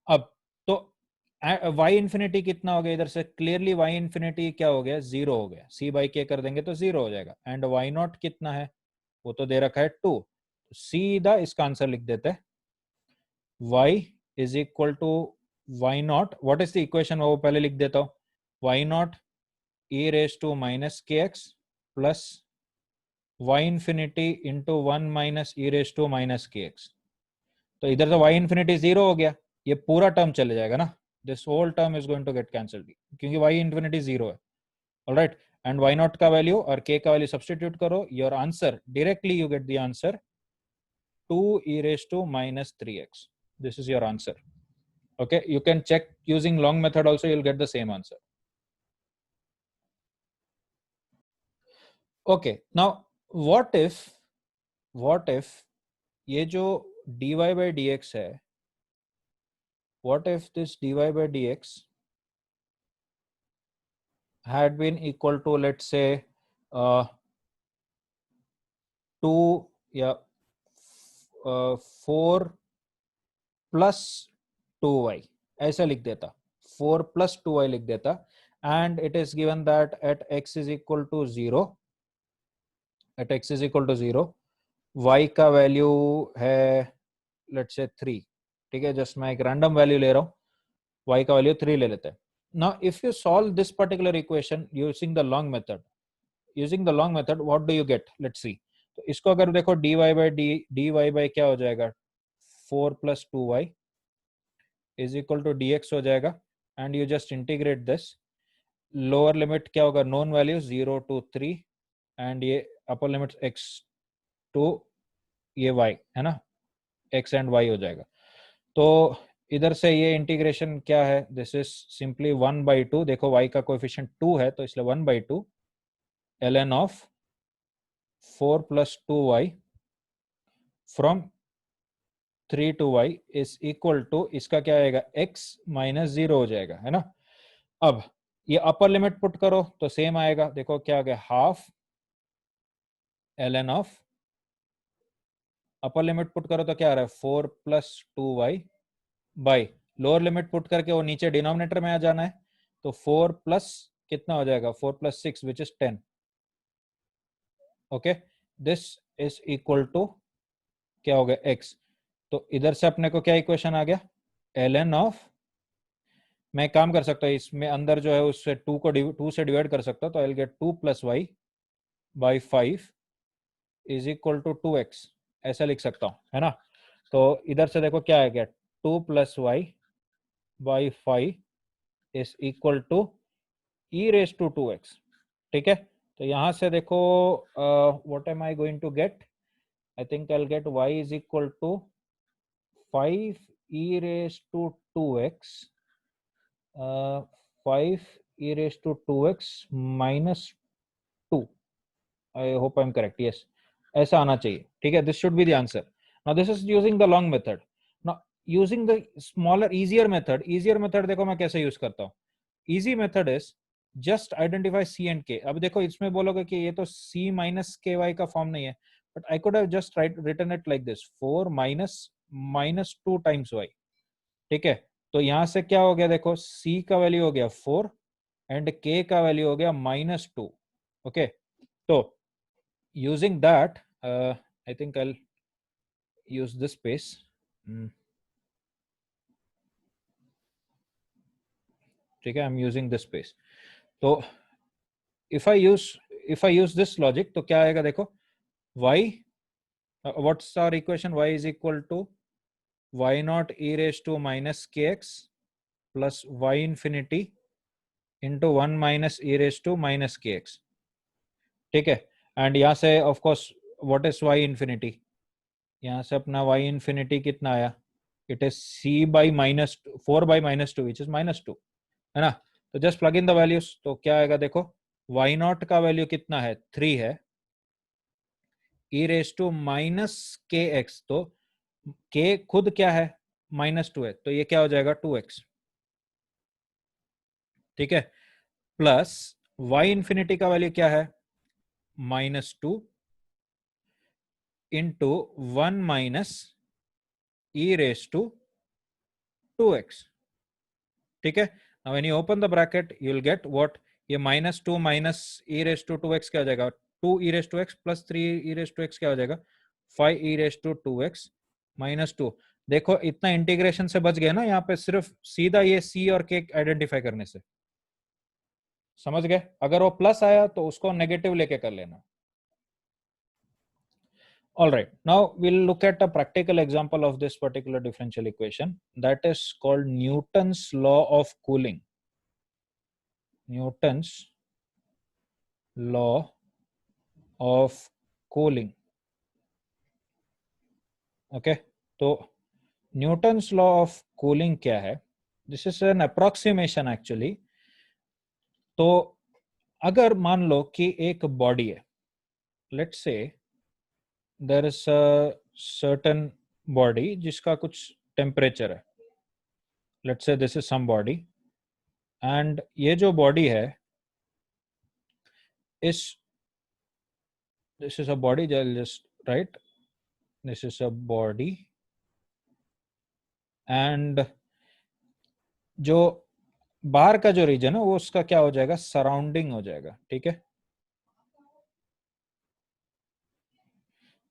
अब तो वाई इन्फिनिटी कितना हो गया इधर से, क्लियरली वाई इन्फिनिटी क्या हो गया, 0 हो गया, सी बाई के कर देंगे तो 0 हो जाएगा। एंड वाई नॉट कितना है, वो तो दे रखा है 2, सीधा इसका आंसर लिख देते हैं, y is equal to y naught, what is the equation, वो पहले लिख देता हूं, y naught e raise to minus k x plus y infinity into 1 minus e raise to minus k x. तो इधर तो वाई इन्फिनिटी 0 हो गया, ये पूरा टर्म चले जाएगा ना, this whole term is going to get cancelled क्योंकि वाई इन्फिनिटी 0 है। ऑलराइट, एंड वाई नॉट का वैल्यू और के का वैल्यू सब्सटीट्यूट करो, your answer directly you get the answer 2 e raised to minus 3x. This is your answer. Okay, you can check using long method also, you'll get the same answer. Okay, now what if ये जो dy by dx है, what if this dy by dx had been equal to, let's say, 2 या 4 plus 2y, ऐसा लिख देता, 4 plus 2y लिख देता, and it is given that at x is equal to 0, at x is equal to 0 y का value है let's say 3, ठीक है, जस्ट मैं एक रैंडम वैल्यू ले रहा हूँ, y का वैल्यू 3 ले लेते हैं। Now if you solve this particular equation using the long method, using the long method what do you gate, let's see. तो इसको अगर देखो dy by dy by क्या हो जाएगा, 4 plus 2y is equal to dx हो जाएगा, and you just integrate this, lower limit क्या होगा, नोन वैल्यू 0 to 3, एंड ये अपर लिमिट x टू ये y है ना, x एंड y हो जाएगा। तो इधर से ये इंटीग्रेशन क्या है, दिस इज सिंपली 1/2, देखो y का कोएफिशिएंट 2 है तो इसलिए 1/2 ln of 4 plus 2y from 3 to y is equal to, इसका क्या आएगा, x माइनस 0 हो जाएगा, है ना। अब ये अपर लिमिट पुट करो तो सेम आएगा, देखो क्या आ गया, half ln of, upper limit put करो तो क्या आ रहा है, 4 plus 2y by, lower limit put करके वो नीचे डिनोमिनेटर में आ जाना है, तो 4 प्लस कितना हो जाएगा, 4 plus 6 which is 10। Okay, this is equal to क्या हो गया, x। तो इधर से अपने को क्या इक्वेशन आ गया, ln ऑफ, मैं काम कर सकता हूँ इसमें अंदर जो है उससे 2 को 2 से डिवाइड कर सकता हूँ, तो I will get 2 plus Y by 5 is equal to 2x, ऐसा लिख सकता हूँ, है ना। तो इधर से देखो क्या आ गया, 2 plus Y by 5 is equal to e raise to 2x, ठीक है। तो यहां से देखो what am I going to get, I think I will get y is equal to 5 e raise to 2x, 5 e raised to 2x minus 2, I hope I'm correct, yes, ऐसा आना चाहिए, ठीक है, this should be the answer. Now this is using the long method. Now using the smaller easier method देखो मैं कैसे use करता हूँ। easy method is just identify c and k. अब देखो इसमें बोलोगे कि ये तो c minus ky का फॉर्म नहीं है, but I could have just written it like this, 4 minus 2 times y, ठीक है। तो यहां से क्या हो गया, देखो c का वैल्यू हो गया 4 एंड k का वैल्यू हो गया -2। ओके, तो using that I think I use this space, ठीक है, I am using this space. तो if I use this logic तो क्या आएगा, देखो y, what's our equation, y is equal to y not e raise to minus kx plus y infinity into 1 minus e raise to minus kx, ठीक है। And यहाँ से of course what is y infinity, यहाँ से अपना y infinity कितना आया, it is c by minus 4 by -2 which is -2, है ना। तो just plug in the values, तो क्या आएगा, देखो y नॉट का वैल्यू कितना है, 3 है, e raise to minus k x, तो k खुद क्या है, -2 है, तो ये क्या हो जाएगा 2x, ठीक है, प्लस y इंफिनिटी का वैल्यू क्या है, -2 into 1 minus e raise to 2x, ठीक है. Now when you open the bracket, you will get what? ये -2 minus e raised to 2x क्या हो जाएगा? 2 e raised to x plus 3 e raised to x क्या हो जाएगा? 5 e raised to 2x minus 2. देखो इतना इंटीग्रेशन से बच गए ना यहाँ पे, सिर्फ सीधा ये c और k आइडेंटिफाई करने से. समझ गए? अगर वो प्लस आया तो उसको नेगेटिव लेके कर लेना. All right, now we'll look at a practical example of this particular differential equation, that is called Newton's law of cooling. Newton's law of cooling. Okay, so Newton's law of cooling क्या है? This is an approximation actually. तो अगर मान लो कि एक body है, let's say there is a certain body जिसका कुछ टेम्परेचर है. Let's say this is some body, and ये जो बॉडी है is, this is a body, I'll just write this is a body, and जो बाहर का जो रीजन है वो उसका क्या हो जाएगा? सराउंडिंग हो जाएगा. ठीक है.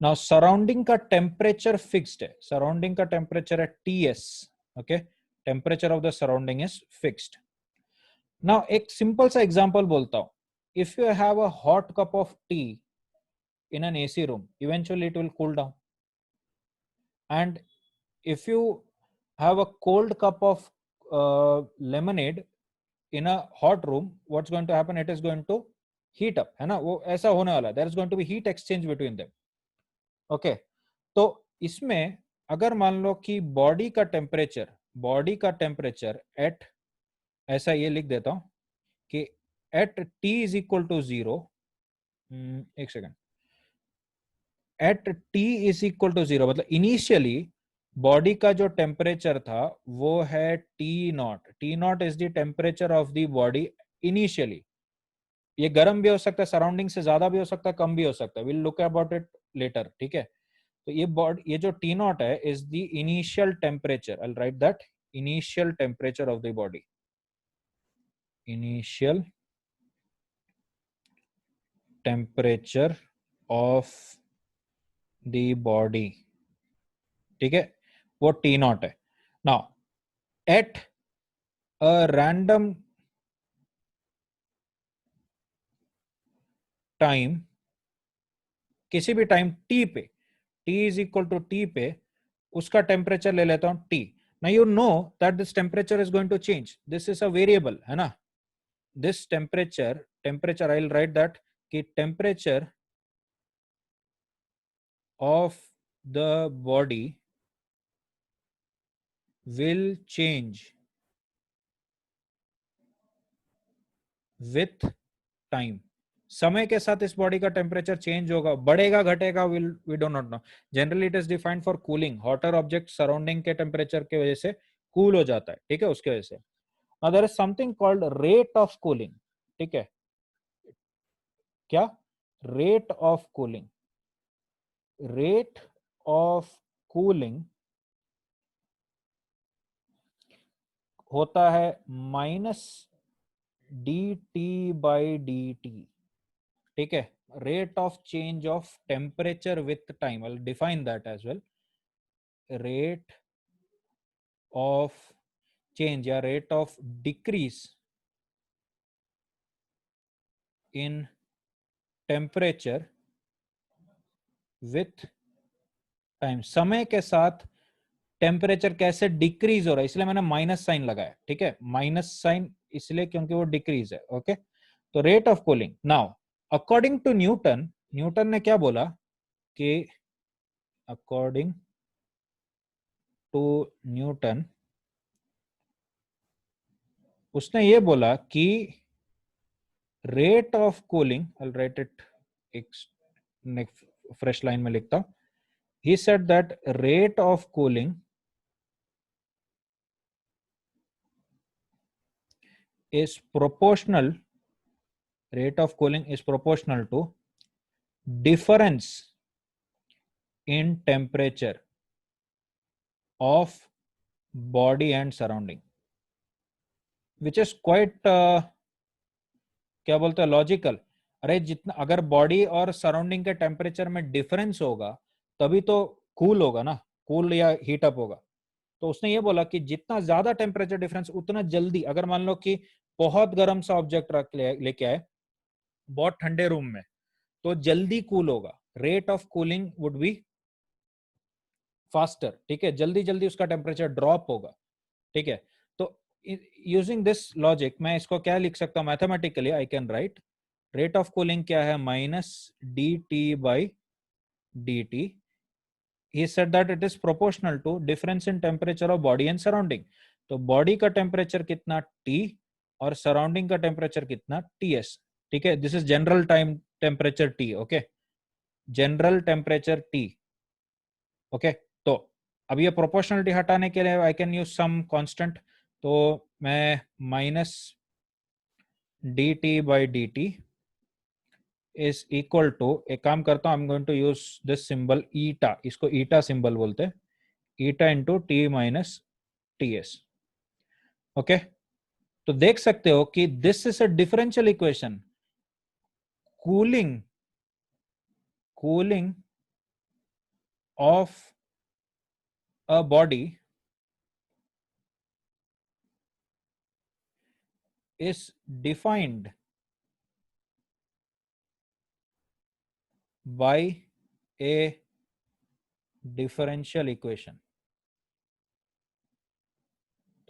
नाउ सराउंडिंग का टेम्परेचर फिक्स्ड है. सराउंडिंग का टेम्परेचर है Ts. Okay, temperature of the surrounding is fixed. Now एक सिंपल सा एग्जांपल बोलता हूं. If you have a hot cup of T in an AC room, eventually it will cool down. And if you have a cold cup of lemonade in a hot room, what's going to happen? It is going to heat up, है ना? वो ऐसा होने वाला है. There is going to be heat exchange between them. Okay, तो इसमें अगर मान लो कि बॉडी का टेम्परेचर एट, ऐसा ये लिख देता हूं कि at T is equal to 0. एक second. At T is equal to 0 मतलब इनिशियली बॉडी का जो टेम्परेचर था वो है T0. T0 is the temperature of the body initially. ये गर्म भी हो सकता है, सराउंडिंग से ज्यादा भी हो सकता है, कम भी हो सकता है. Will look about it later. ठीक है. तो ये जो T0 है is the initial temperature. I write that, initial temperature of the body. Initial temperature of the body. ठीक है, वो T0 है. Now at a random time, किसी भी टाइम T पे, T is equal to T पे उसका टेम्परेचर ले लेता हूं T. Now you know that this temperature is going to change. This is a variable, है ना? This temperature I'll write that कि temperature of the body will change with time. समय के साथ इस बॉडी का टेम्परेचर चेंज होगा, बढ़ेगा घटेगा, we don't not know. Generally it is defined for cooling. Hotter object surrounding के टेम्परेचर की वजह से कूल हो जाता है. ठीक है, उसके वजह से. Now there is something called rate of cooling. ठीक है, क्या? Rate of cooling. Rate of cooling होता है -dT/dt. ठीक है, rate of change of temperature with time. I'll define that as well. Rate of change या rate of decrease in temperature with time. समय के साथ टेम्परेचर कैसे डिक्रीज हो रहा है, इसलिए मैंने माइनस साइन लगाया. ठीक है, माइनस साइन इसलिए क्योंकि वो डिक्रीज है. ओके, तो rate of cooling. Now according to Newton ने क्या बोला कि अकॉर्डिंग टू न्यूटन उसने ये बोला कि rate of cooling, I right it एक फ्रेश लाइन में लिखता हूं. He said that rate of cooling is proportional, rate of cooling is proportional to difference in temperature of body and surrounding. Which is quite क्या बोलते हैं logical. अरे जितना अगर बॉडी और सराउंडिंग के टेम्परेचर में डिफरेंस होगा तभी तो कूल होगा ना, कूल या हीट अप होगा। तो उसने ये बोला कि जितना ज्यादा टेम्परेचर डिफरेंस उतना जल्दी, अगर मान लो कि बहुत गर्म सा ऑब्जेक्ट रख लेके आए बहुत ठंडे रूम में, तो जल्दी कूल होगा, rate of cooling would be faster. ठीक है, जल्दी जल्दी उसका टेम्परेचर ड्रॉप होगा। ठीक है, तो यूजिंग दिस लॉजिक मैं इसको क्या लिख सकता हूं mathematically, I can right rate of cooling क्या है, minus d T by D T. he said that it is proportional to difference in temperature of body and surrounding। तो बॉडी का टेम्परेचर कितना T और सराउंडिंग का temperature कितना TS। ठीक है, this is general time temperature T। Okay, general temperature T। Okay, तो अब ये प्रोपोर्शनलिटी हटाने के लिए I can use some constant. तो मैं minus d T by D T is equal to, एक काम करता हूं, I am going to use this symbol eta, इसको ईटा सिंबल बोलते हैं, eta into T minus T S. Okay, तो देख सकते हो कि this is a differential equation. Cooling cooling of a body is defined by a differential equation।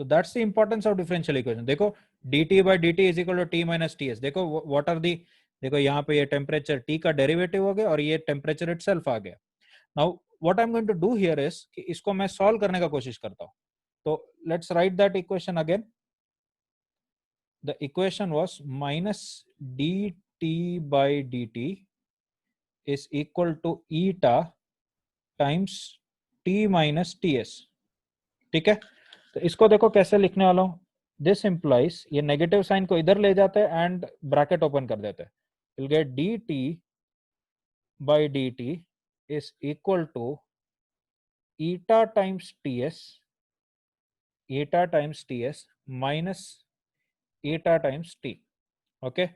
तो that's the importance of differential equation. देखो dt by dt is equal to T minus T S. देखो what are the, देखो यहाँ पे ये temperature t का derivative हो गया और ये टेम्परेचर इटसेल्फ आ गया। Now what I am going to do here is कि इसको मैं सॉल्व करने का कोशिश करता हूँ। तो let's write that equation again. The equation was minus dt by dt is equal to eta times t minus T S. ठीक है, तो इसको देखो कैसे लिखने वाला हूं। दिस इंप्लाइज, ये नेगेटिव साइन को इधर ले जाते हैं एंड ब्रैकेट ओपन कर देते हैं। Will get D T by D T is equal to eta times T S, eta times T S minus eta times T. Okay,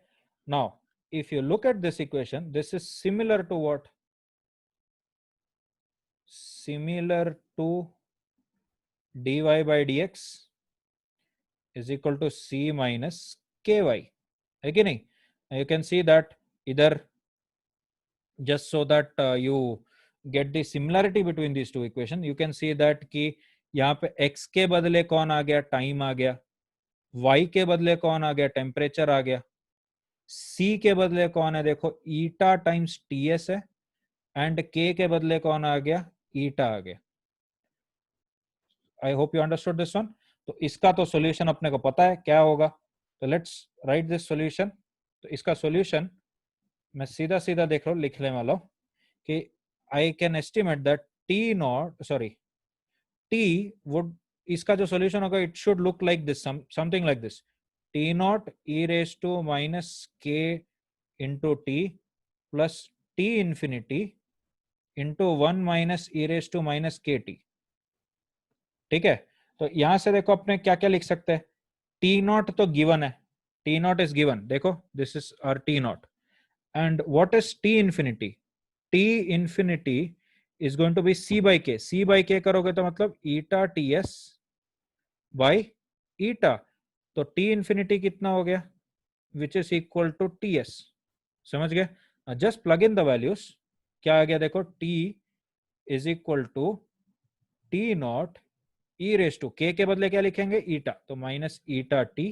now if you look at this equation, this is similar to what, similar to dy by dx is equal to c minus ky, है कि नहीं? You can see that इधर, just so that you get the similarity between these two equations, you can see that कि यहाँ पे x के बदले कौन आ गया, टाइम आ गया, y के बदले कौन आ गया, टेम्परेचर आ गया, c के बदले कौन है, देखो ईटा टाइम्स टी एस है, एंड k के बदले कौन आ गया, ईटा आ गया। आई hope you understood this one. तो इसका तो सॉल्यूशन अपने को पता है क्या होगा, तो लेट्स राइट दिस सॉल्यूशन। तो इसका सॉल्यूशन मैं सीधा सीधा देख रहा हूँ, लिखने वाला हूँ कि I can estimate that t naught, sorry t would, इसका जो सॉल्यूशन होगा it should look like this, something like this, t naught e raise to minus k into t plus T infinity into one minus E raise to minus k t. ठीक है, तो यहां से देखो अपने क्या क्या लिख सकते हैं। टी नॉट तो गिवन है, टी नॉट इज गिवन, देखो this is our T naught, and what is T infinity, T infinity is going to be C by K, C by K करोगे तो मतलब eta T S by eta, तो T infinity कितना हो गया, which is equal to T S. समझ गए? Just plug in the values, क्या आ गया देखो, T is equal to T naught e raise to, K बदले क्या लिखेंगे, ईटा, तो minus eta T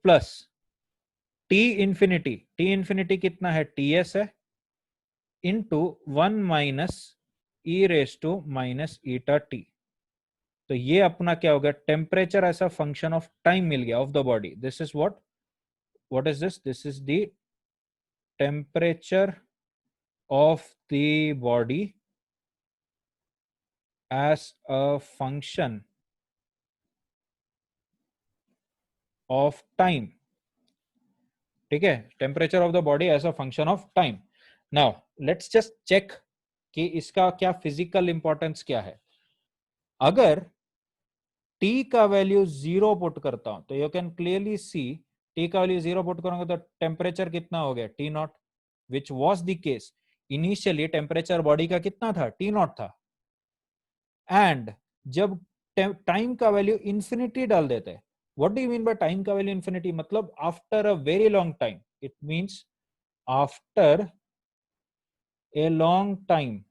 plus T infinity कितना है, टी एस है, into one minus E raise to minus eta T. तो ये अपना क्या हो गया, टेम्परेचर ऐसा फंक्शन ऑफ टाइम मिल गया of the body. This is what is this is the temperature of the body as a function of time। ठीक है, temperature of the body as a function of time. Now let's just check कि इसका क्या physical importance क्या है। अगर T का value 0 put करता हूं तो you can clearly see T का वैल्यू 0 पुट करूंगा तो टेम्परेचर कितना हो गया T naught, which was the case initially temperature body का कितना था टी नॉट था। एंड जब टाइम का वैल्यू इंफिनिटी डाल देते हैं, what do you mean by time का वैल्यू इंफिनिटी, मतलब after a very long time, it means after a long time.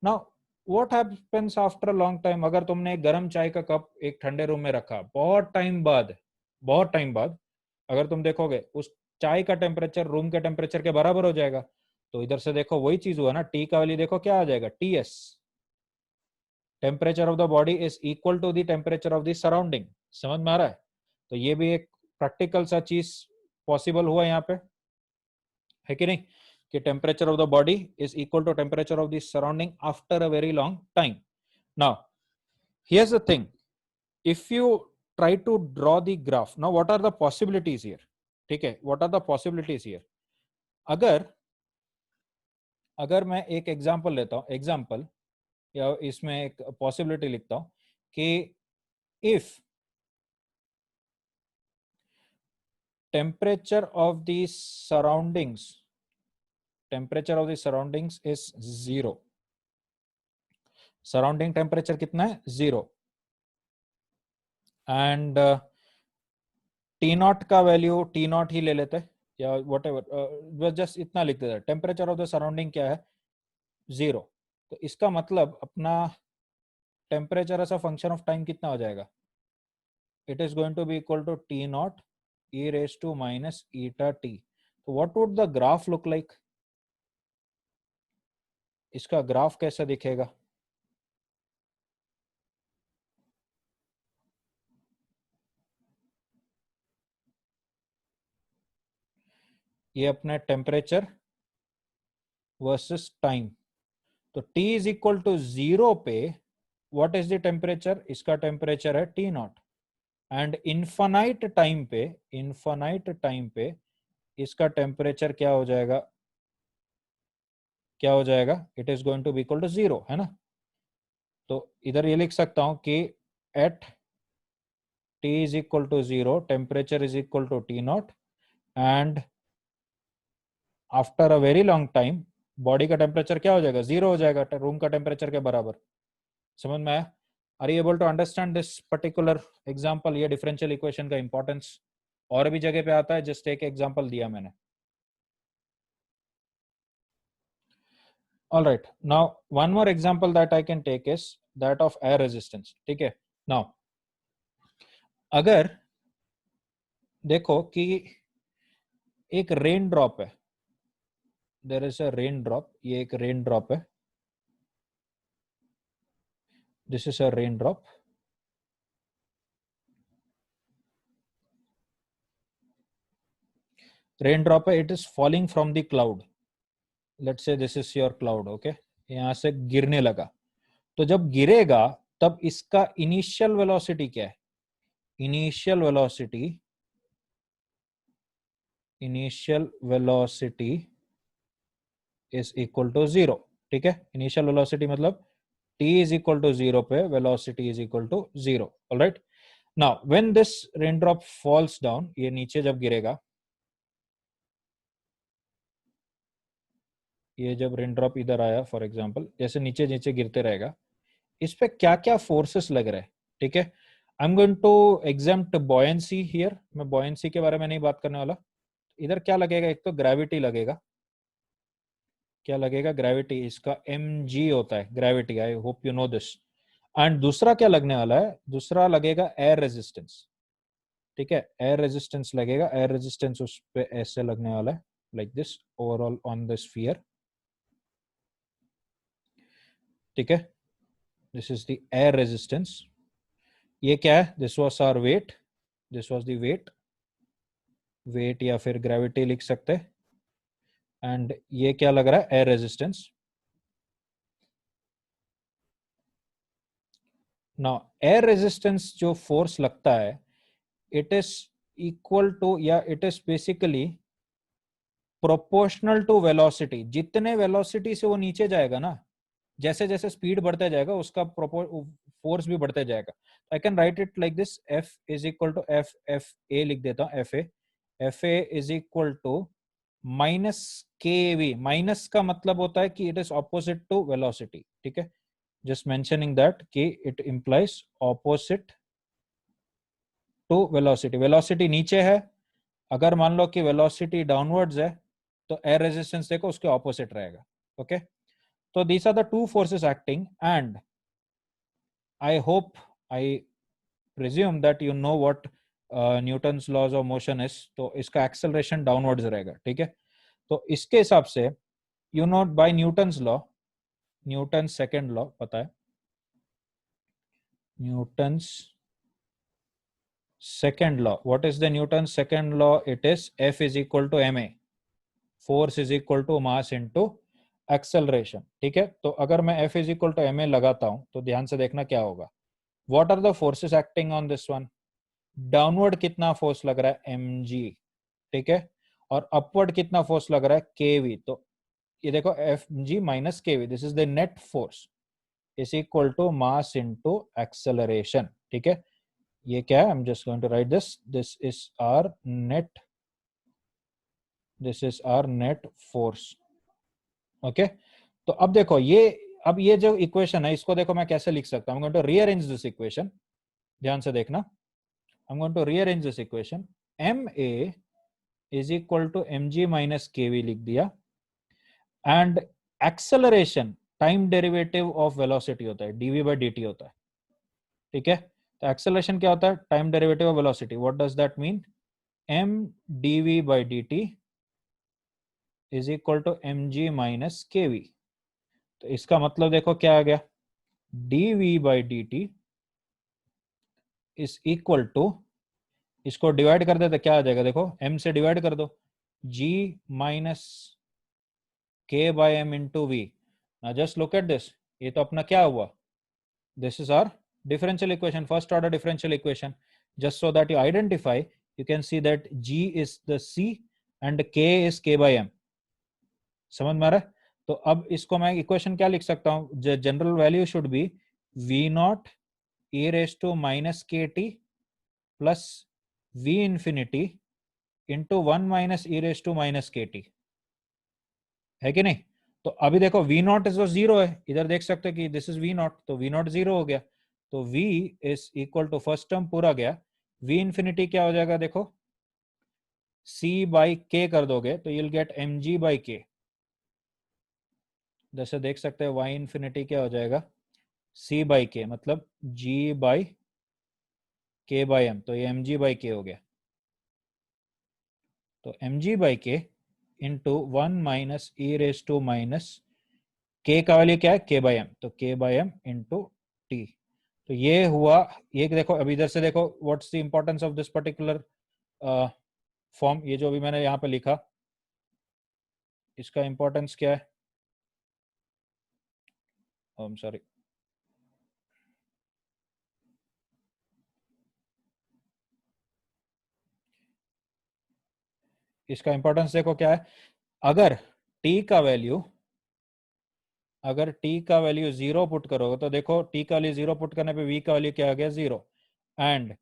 Now what happens after a long time, अगर तुमने एक गर्म चाय का कप एक ठंडे रूम में रखा बहुत टाइम बाद अगर तुम देखोगे उस चाय का टेम्परेचर रूम के टेम्परेचर के बराबर हो जाएगा। तो इधर से देखो वही चीज हुआ ना, टी का वैल्यू देखो क्या आ जाएगा TS, temperature of the body is equal to the temperature of the surrounding. समझ में आ रहा है? तो ये भी एक प्रैक्टिकल सा चीज पॉसिबल हुआ यहाँ पे, है कि नहीं, कि temperature of the body is equal to temperature of the surrounding after a very long time. Now here's the thing, if you try to draw the graph, now what are the possibilities here, ठीक है, what are the possibilities here, अगर अगर मैं एक example लेता हूं, example या इसमें एक पॉसिबिलिटी लिखता हूं कि if temperature of the surroundings is 0, surrounding temperature कितना है 0, एंड टी नॉट का वैल्यू टी नॉट ही ले लेते हैं या वट एवर, जस्ट इतना लिख देते हैं, टेम्परेचर ऑफ द सराउंडिंग क्या है 0। तो इसका मतलब अपना temperature as a function of time कितना हो जाएगा, it is going to be equal to T naught e raise to minus eta T. तो what would the graph look like, इसका ग्राफ कैसा दिखेगा, ये अपना टेम्परेचर वर्सेस टाइम। तो t इज इक्वल टू 0 पे व्हाट इज द टेम्परेचर, इसका temperature है T naught, and infinite time पे इसका टेम्परेचर क्या हो जाएगा, it is going to be equal to 0, है ना। तो इधर ये लिख सकता हूं कि at t is equal to 0 temperature is equal to t naught and after a very long time body का टेम्परेचर क्या हो जाएगा 0 हो जाएगा, रूम का टेम्परेचर के बराबर। समझ में आया? Are you able to understand this particular example? ये डिफरेंशियल इक्वेशन का इंपॉर्टेंस और भी जगह पे आता है, जस्ट एक एग्जांपल दिया मैंने। All right, now one more example that I can take is that of air resistance. ठीक है, नाउ अगर देखो कि एक रेन ड्रॉप है, there is a raindrop, ये एक रेन ड्रॉप है, this is a raindrop, raindrop है, it is falling from the cloud, let's say this is your cloud, okay, यहां से गिरने लगा। तो जब गिरेगा तब इसका इनिशियल वेलोसिटी क्या है, initial velocity is equal to 0। ठीक है, इनिशियल वेलोसिटी मतलब t इज इक्वल टू 0 पे velocity is equal to 0। Alright, now when this rain drop falls down, ये नीचे जब गिरेगा, ये जब रेन ड्रॉप इधर आया फॉर एग्जांपल, जैसे नीचे नीचे गिरते रहेगा, इस पे क्या क्या फोर्सेस लग रहे हैं। ठीक है, I am going to exempt buoyancy here, मैं बॉयंसी के बारे में नहीं बात करने वाला। इधर क्या लगेगा, एक तो ग्रेविटी लगेगा, क्या लगेगा ग्रेविटी, इसका mg होता है gravity, I hope you know this. And दूसरा क्या लगने वाला है, दूसरा लगेगा एयर रेजिस्टेंस। ठीक है, एयर रेजिस्टेंस लगेगा, एयर रेजिस्टेंस उस पे ऐसे लगने वाला है, like this overall on the sphere. ठीक है, this is the air resistance. ये क्या है, this was our weight, this was the weight या फिर ग्रेविटी लिख सकते हैं। एंड ये क्या लग रहा है, air resistance. Now air resistance जो फोर्स लगता है, इट इज इक्वल टू या it is basically proportional to velocity. जितने वेलोसिटी से वो नीचे जाएगा ना, जैसे जैसे स्पीड बढ़ता जाएगा उसका फोर्स भी बढ़ते जाएगा. I can write it like this, F is equal to F F A लिख देता हूँ, F A is equal to minus K V. Minus का मतलब होता है कि it is opposite to velocity. ठीक है, जस्ट मेंशनिंग दैट कि it implies opposite to velocity. Velocity नीचे है, अगर मान लो कि वेलोसिटी डाउनवर्ड्स है तो एयर रेजिस्टेंस देखो उसके ऑपोजिट रहेगा. ओके, तो these are the two forces acting and I hope, I presume that you know what Newton's laws of motion is. तो इसका एक्सेलरेशन डाउनवर्ड्स रहेगा. ठीक है, तो इसके हिसाब से you know by Newton's law, Newton second law पता है, Newton's second law. What is the Newton's second law? It is F is equal to ma, force is equal to mass into acceleration. ठीक है, तो अगर मैं F is equal to ma लगाता हूं तो ध्यान से देखना क्या होगा. What are the forces acting on this one? Downward कितना फोर्स लग रहा है mg. ठीक है, और अपवर्ड कितना फोर्स लग रहा है kv. तो ये देखो fg minus kv, this is the net force, is equal to mass into acceleration. ठीक है, ये क्या है, I am just going to write this, this is our net, this is our net force. Okay, तो अब देखो ये, अब ये जो इक्वेशन है इसको देखो मैं कैसे लिख सकता हूं. I am going to rearrange this equation, ध्यान से देखना. I am going to rearrange this equation. M A is equal to M G minus K V लिख दिया, and acceleration time derivative of velocity होता है, डीवी बाई डी टी होता है. ठीक है, तो एक्सेलरेशन क्या होता है, time derivative of velocity. What does that mean, M DV by D T is equal to M G minus K V. तो इसका मतलब देखो क्या आ गया, DV by D T is equal to, इसको डिवाइड कर देते क्या आ जाएगा, देखो एम से डिवाइड कर दो, G minus K by M into V. Now just look at this, ये तो अपना क्या हुआ, this is our differential equation, first order differential equation. Just so that you identify, you can see that g is the c and k is k by m. समझ में आ रहा है. तो अब इसको मैं इक्वेशन क्या लिख सकता हूं, general value should be v naught e raise to minus k t plus v infinity into 1 minus e raise to minus k t, है कि नहीं. तो अभी देखो v नॉट इज जीरो है, इधर देख सकते हो कि दिस इज v नॉट, तो v नॉट जीरो हो गया. तो v is equal to first term पूरा गया, v इंफिनिटी क्या हो जाएगा देखो, c बाई k कर दोगे तो you'll gate mg by k. जैसे देख सकते हैं y इंफिनिटी क्या हो जाएगा, c बाई k मतलब g by k by m, तो ये mg बाई k हो गया. तो mg by k into 1 minus E raise to minus k का वैल्यू क्या है, k बाई m, तो k by m into T. तो ये हुआ, ये देखो अभी इधर से देखो what's the importance of this particular form. ये जो अभी मैंने यहाँ पे लिखा, इसका इंपॉर्टेंस क्या है, सॉरी, इसका इंपॉर्टेंस देखो क्या है. अगर t का वैल्यू, अगर t का वैल्यू 0 पुट करोगे तो देखो t का वैल्यू 0 पुट करने पे v का वैल्यू क्या आ गया, 0. And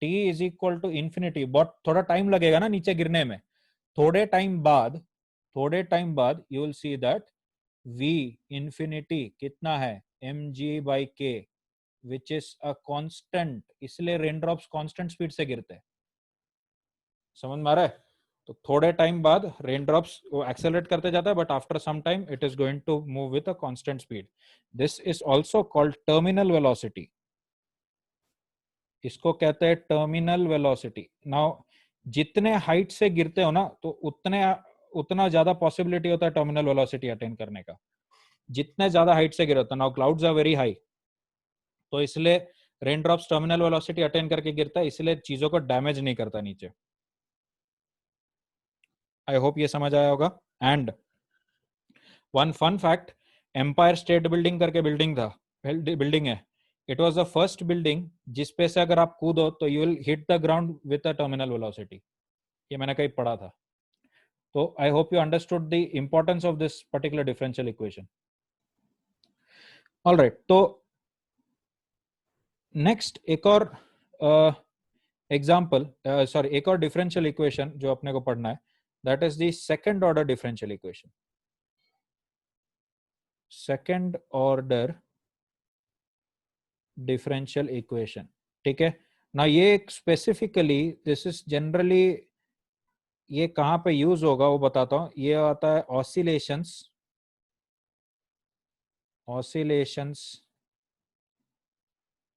t is equal to infinity, बहुत थोड़ा टाइम लगेगा ना नीचे गिरने में, थोड़े टाइम बाद, थोड़े टाइम बाद you will see that v infinity कितना है, mg by k which is a constant, इसलिए रेन ड्रॉप्स कांस्टेंट स्पीड से गिरते हैं. समझ में आ रहा है. तो थोड़े टाइम बाद रेन ड्रॉप्स वो एक्सेलरेट करते जाता है, but after some time it is going to move with a constant speed. This is also called terminal velocity, इसको कहते हैं टर्मिनल वेलोसिटी. नाउ जितने हाइट से गिरते हो ना तो उतने उतना ज्यादा पॉसिबिलिटी होता है टर्मिनल वेलोसिटी अटेन करने का, जितने ज्यादा हाइट से गिरे होता है. Now clouds are very high, तो इसलिए rain drops terminal velocity attain करके गिरता है, इसलिए चीजों को डैमेज नहीं करता नीचे. आई होप ये समझ आया होगा. And one fun fact, Empire State building करके बिल्डिंग था, बिल्डिंग है, it was the first building जिसपे से अगर आप कूदो तो you will hit the ground with a terminal velocity. ये मैंने कहीं पढ़ा था. तो I hope you understood the importance of this particular differential equation. Alright, तो नेक्स्ट एक और एग्जाम्पल, सॉरी एक और डिफरेंशियल इक्वेशन जो अपने को पढ़ना है, that is the second order differential equation. Second order differential equation. ठीक है ना, ये स्पेसिफिकली दिस इज जनरली, ये कहाँ पे यूज होगा वो बताता हूँ. ये आता है ऑसिलेशंस, ऑसिलेशंस,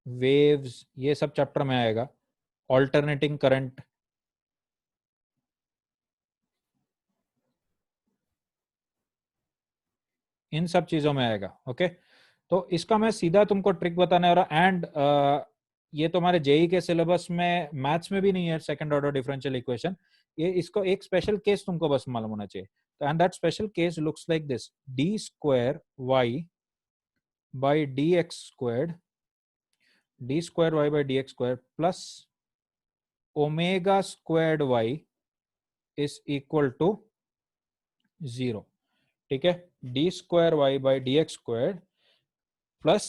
वेव्स, ये सब चैप्टर में आएगा. ऑल्टरनेटिंग करंट, इन सब चीजों में आएगा. ओके तो इसका मैं सीधा तुमको ट्रिक बताने वाला. एंड ये तुम्हारे जेई के सिलेबस में मैथ्स में भी नहीं है सेकंड ऑर्डर डिफरेंशियल इक्वेशन. ये इसको एक स्पेशल केस तुमको बस मालूम होना चाहिए. तो and that special case looks like this: D square Y by D X squared, D square Y by D X square plus omega squared Y is equal to 0. ठीक है, D square Y by D X squared plus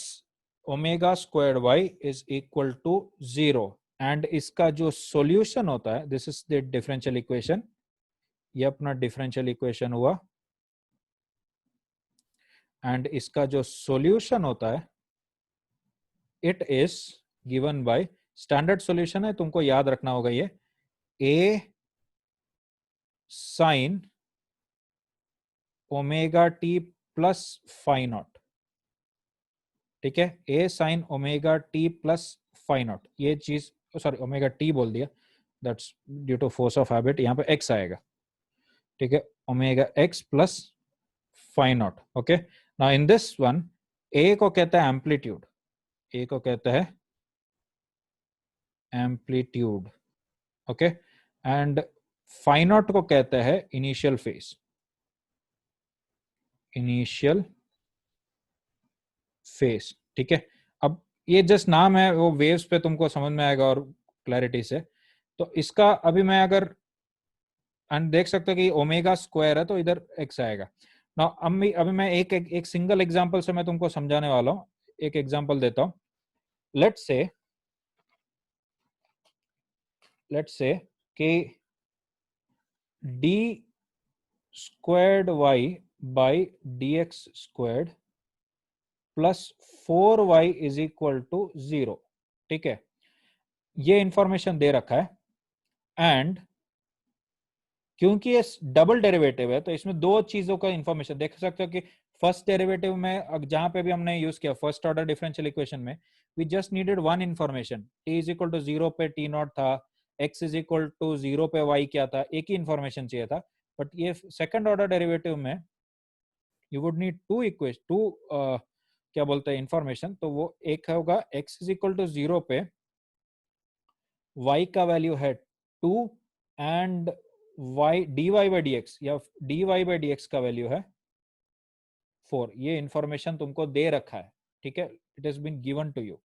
omega squared Y is equal to 0. And इसका जो solution होता है, this is the differential equation. ये अपना differential equation हुआ. And इसका जो सॉल्यूशन होता है, it is given by, standard solution है, तुमको याद रखना होगा ये, A sine omega t plus phi naught. ठीक है, A sine omega t plus phi naught. ये चीज, सॉरी ओमेगा टी बोल दिया, that's due to force of habit. यहाँ पे एक्स आएगा. ठीक है, omega x plus phi naught. Okay now in this one, A को कहता है एम्पलीट्यूड, ए को कहता है amplitude. Okay and phi not को कहता है इनिशियल फेज, इनिशियल फेज. ठीक है, अब ये जस्ट नाम है, वो वेव्स पे तुमको समझ में आएगा और क्लैरिटी से. तो इसका अभी मैं अगर, एंड देख सकते हो कि ओमेगा स्क्वायर है तो इधर एक्स आएगा ना. अभी मैं एक सिंगल एग्जांपल से मैं तुमको समझाने वाला हूं. एक एग्जांपल देता हूं. लेट्स से कि D squared Y by D X squared plus 4y is equal to 0. ठीक है, ये इंफॉर्मेशन दे रखा है. एंड क्योंकि ये डबल डेरिवेटिव है तो इसमें दो चीजों का इंफॉर्मेशन देख सकते हो कि फर्स्ट डेरिवेटिव में जहां पे भी हमने यूज किया फर्स्ट ऑर्डर डिफरेंशियल इक्वेशन में, we just needed one information. T is equal to 0 पे टी नॉट था, एक्स इज इक्वल टू 0 पे वाई क्या था, एक ही इंफॉर्मेशन चाहिए था. बट ये सेकंड ऑर्डर डेरिवेटिव में you would need two equation, two क्या बोलते हैं इंफॉर्मेशन. तो वो एक होगा एक्स इज इक्वल टू 0 पे y का वैल्यू है 2 and y dy by D x या dy बाई डी एक्स का वैल्यू है 4. ये इंफॉर्मेशन तुमको दे रखा है. ठीक है, it has been given to you.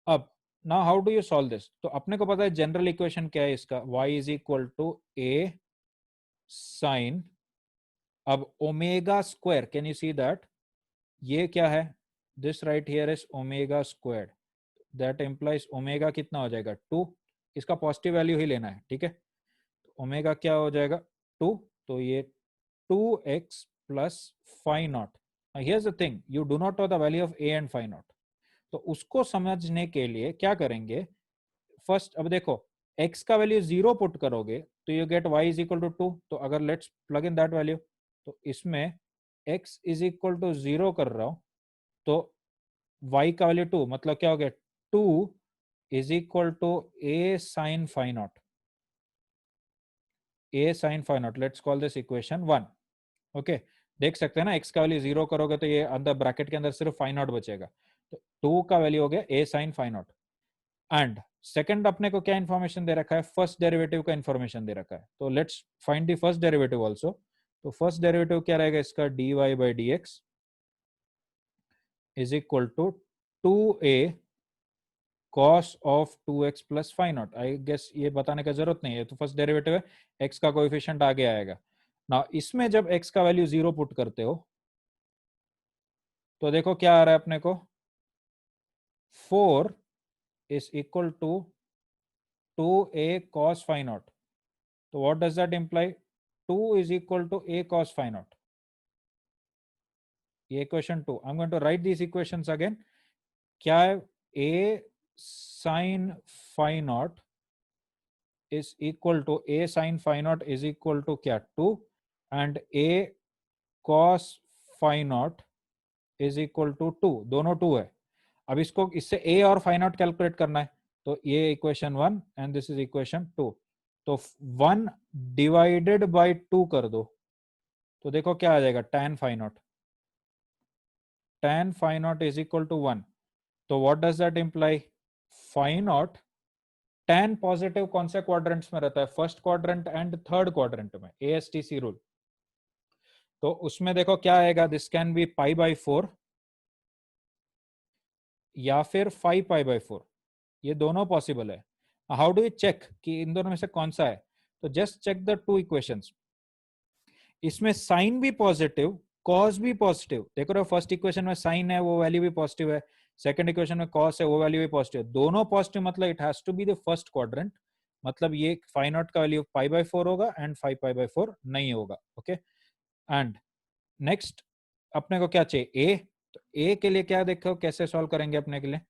अब now how do you solve this. तो अपने को पता है जनरल इक्वेशन क्या है इसका, y is equal to a sine, अब omega square, can you see that, ये क्या है, this right here is omega square. That implies omega कितना हो जाएगा 2. इसका पॉजिटिव वैल्यू ही लेना है. ठीक है, ओमेगा क्या हो जाएगा 2. तो ये 2x plus phi not. Here's the thing, you do not know the value of a and phi not. तो उसको समझने के लिए क्या करेंगे, फर्स्ट अब देखो x का वैल्यू 0 पुट करोगे तो you get y is equal to 2. तो अगर let's plug in that value, तो इसमें x इज इक्वल टू 0 कर रहा हूं तो y का वैल्यू 2, मतलब क्या हो गया 2 is equal to a sine phi not, a sine phi not. Let's call this equation 1. Okay देख सकते हैं ना, x का वैल्यू 0 करोगे तो ये अंदर ब्रैकेट के अंदर सिर्फ फाई नॉट बचेगा. तो 2 का वैल्यू हो गया a sine phi not. And second अपने को क्या इंफॉर्मेशन दे रखा है, फर्स्ट डेरिवेटिव का इंफॉर्मेशन दे रखा है. तो let's find the first derivative also. तो फर्स्ट डेरिवेटिव क्या रहेगा इसका, dy by D x is equal to 2a cos of 2x plus phi not. I guess ये बताने का जरूरत नहीं है, तो फर्स्ट डेरिवेटिव है, x का कोएफिशिएंट आगे आएगा ना. इसमें जब x का वैल्यू 0 पुट करते हो तो देखो क्या आ रहा है अपने को 4 is equal to 2a cos phi naught. So what does that imply? 2 is equal to a cos phi naught. Equation 2. I'm going to write these equations again. क्या है? A sin phi naught is equal to a sin phi naught is equal to क्या? 2 and a cos phi naught is equal to 2. दोनों 2 है. अब इसको इससे a और phi naught calculate करना है. तो ये equation 1 and this is equation 2. तो 1 डिवाइडेड बाय 2 कर दो तो देखो क्या आ जाएगा. tan phi naught. tan phi naught is equal to 1. तो what does that imply? phi naught tan positive कौन से क्वाड्रेंट्स में रहता है? First quadrant and third quadrant में. ASTC rule. तो उसमें देखो क्या आएगा. This can B pi by 4 या फिर 5 पाई बाई 4. ये दोनों पॉसिबल है. हाउ डू यू चेक कि इन दोनों में से कौन सा है? तो just check the two equations. इसमें साइन भी पॉजिटिव, कॉस भी पॉजिटिव. देखो रहे फर्स्ट इक्वेशन में साइन है, वो वैल्यू भी पॉजिटिव है. सेकंड इक्वेशन में कॉस है, वो वैल्यू भी पॉजिटिव है. दोनों पॉजिटिव मतलब it has to be the first quadrant. मतलब ये फाई नॉट का वैल्यू पाई बाई 4 होगा एंड 5 पाई बाई 4 नहीं होगा. ओके. एंड नेक्स्ट अपने को क्या चाहिए? ए. तो ए के लिए क्या देखो कैसे सॉल्व करेंगे अपने के लिए.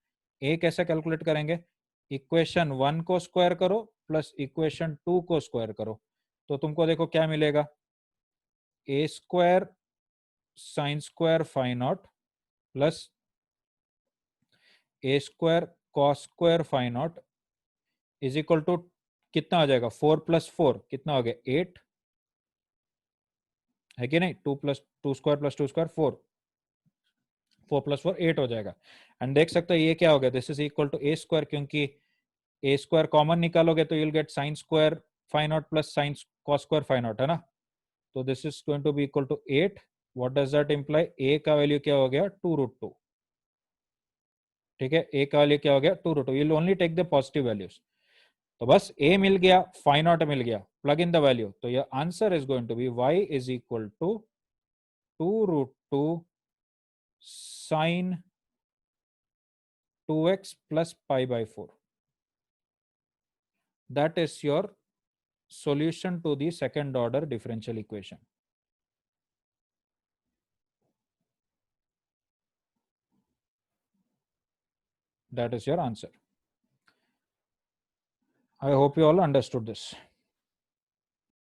ए कैसे कैलकुलेट करेंगे? इक्वेशन 1 को स्क्वायर करो प्लस इक्वेशन 2 को स्क्वायर करो. तो तुमको देखो क्या मिलेगा. A square sine square phi naught plus a square cos square phi naught is equal to कितना आ जाएगा? 4 प्लस 4 कितना हो गया? 8 है कि नहीं? 2 plus 2 square plus 2 square 4. 4 plus 4 8 हो जाएगा. एंड देख सकते हो ये क्या हो गया. This is equal to a square, क्योंकि ए स्क्वायर कॉमन निकालोगे तो you'll get sine square phi naught plus sine cos square phi naught, है ना. तो this is going to be equal to 8. What does that imply? A का value क्या हो गया? 2√2. ठीक है. ए का वैल्यू क्या हो गया? 2√2. You will only take the positive values. तो बस ए मिल गया, फाई नॉट मिल गया, प्लग इन द वैल्यू. तो ये answer is going to be y is equal to 2√2 sine 2x plus pi by 4. That is your solution to the second order differential equation. That is your answer. I hope you all understood this.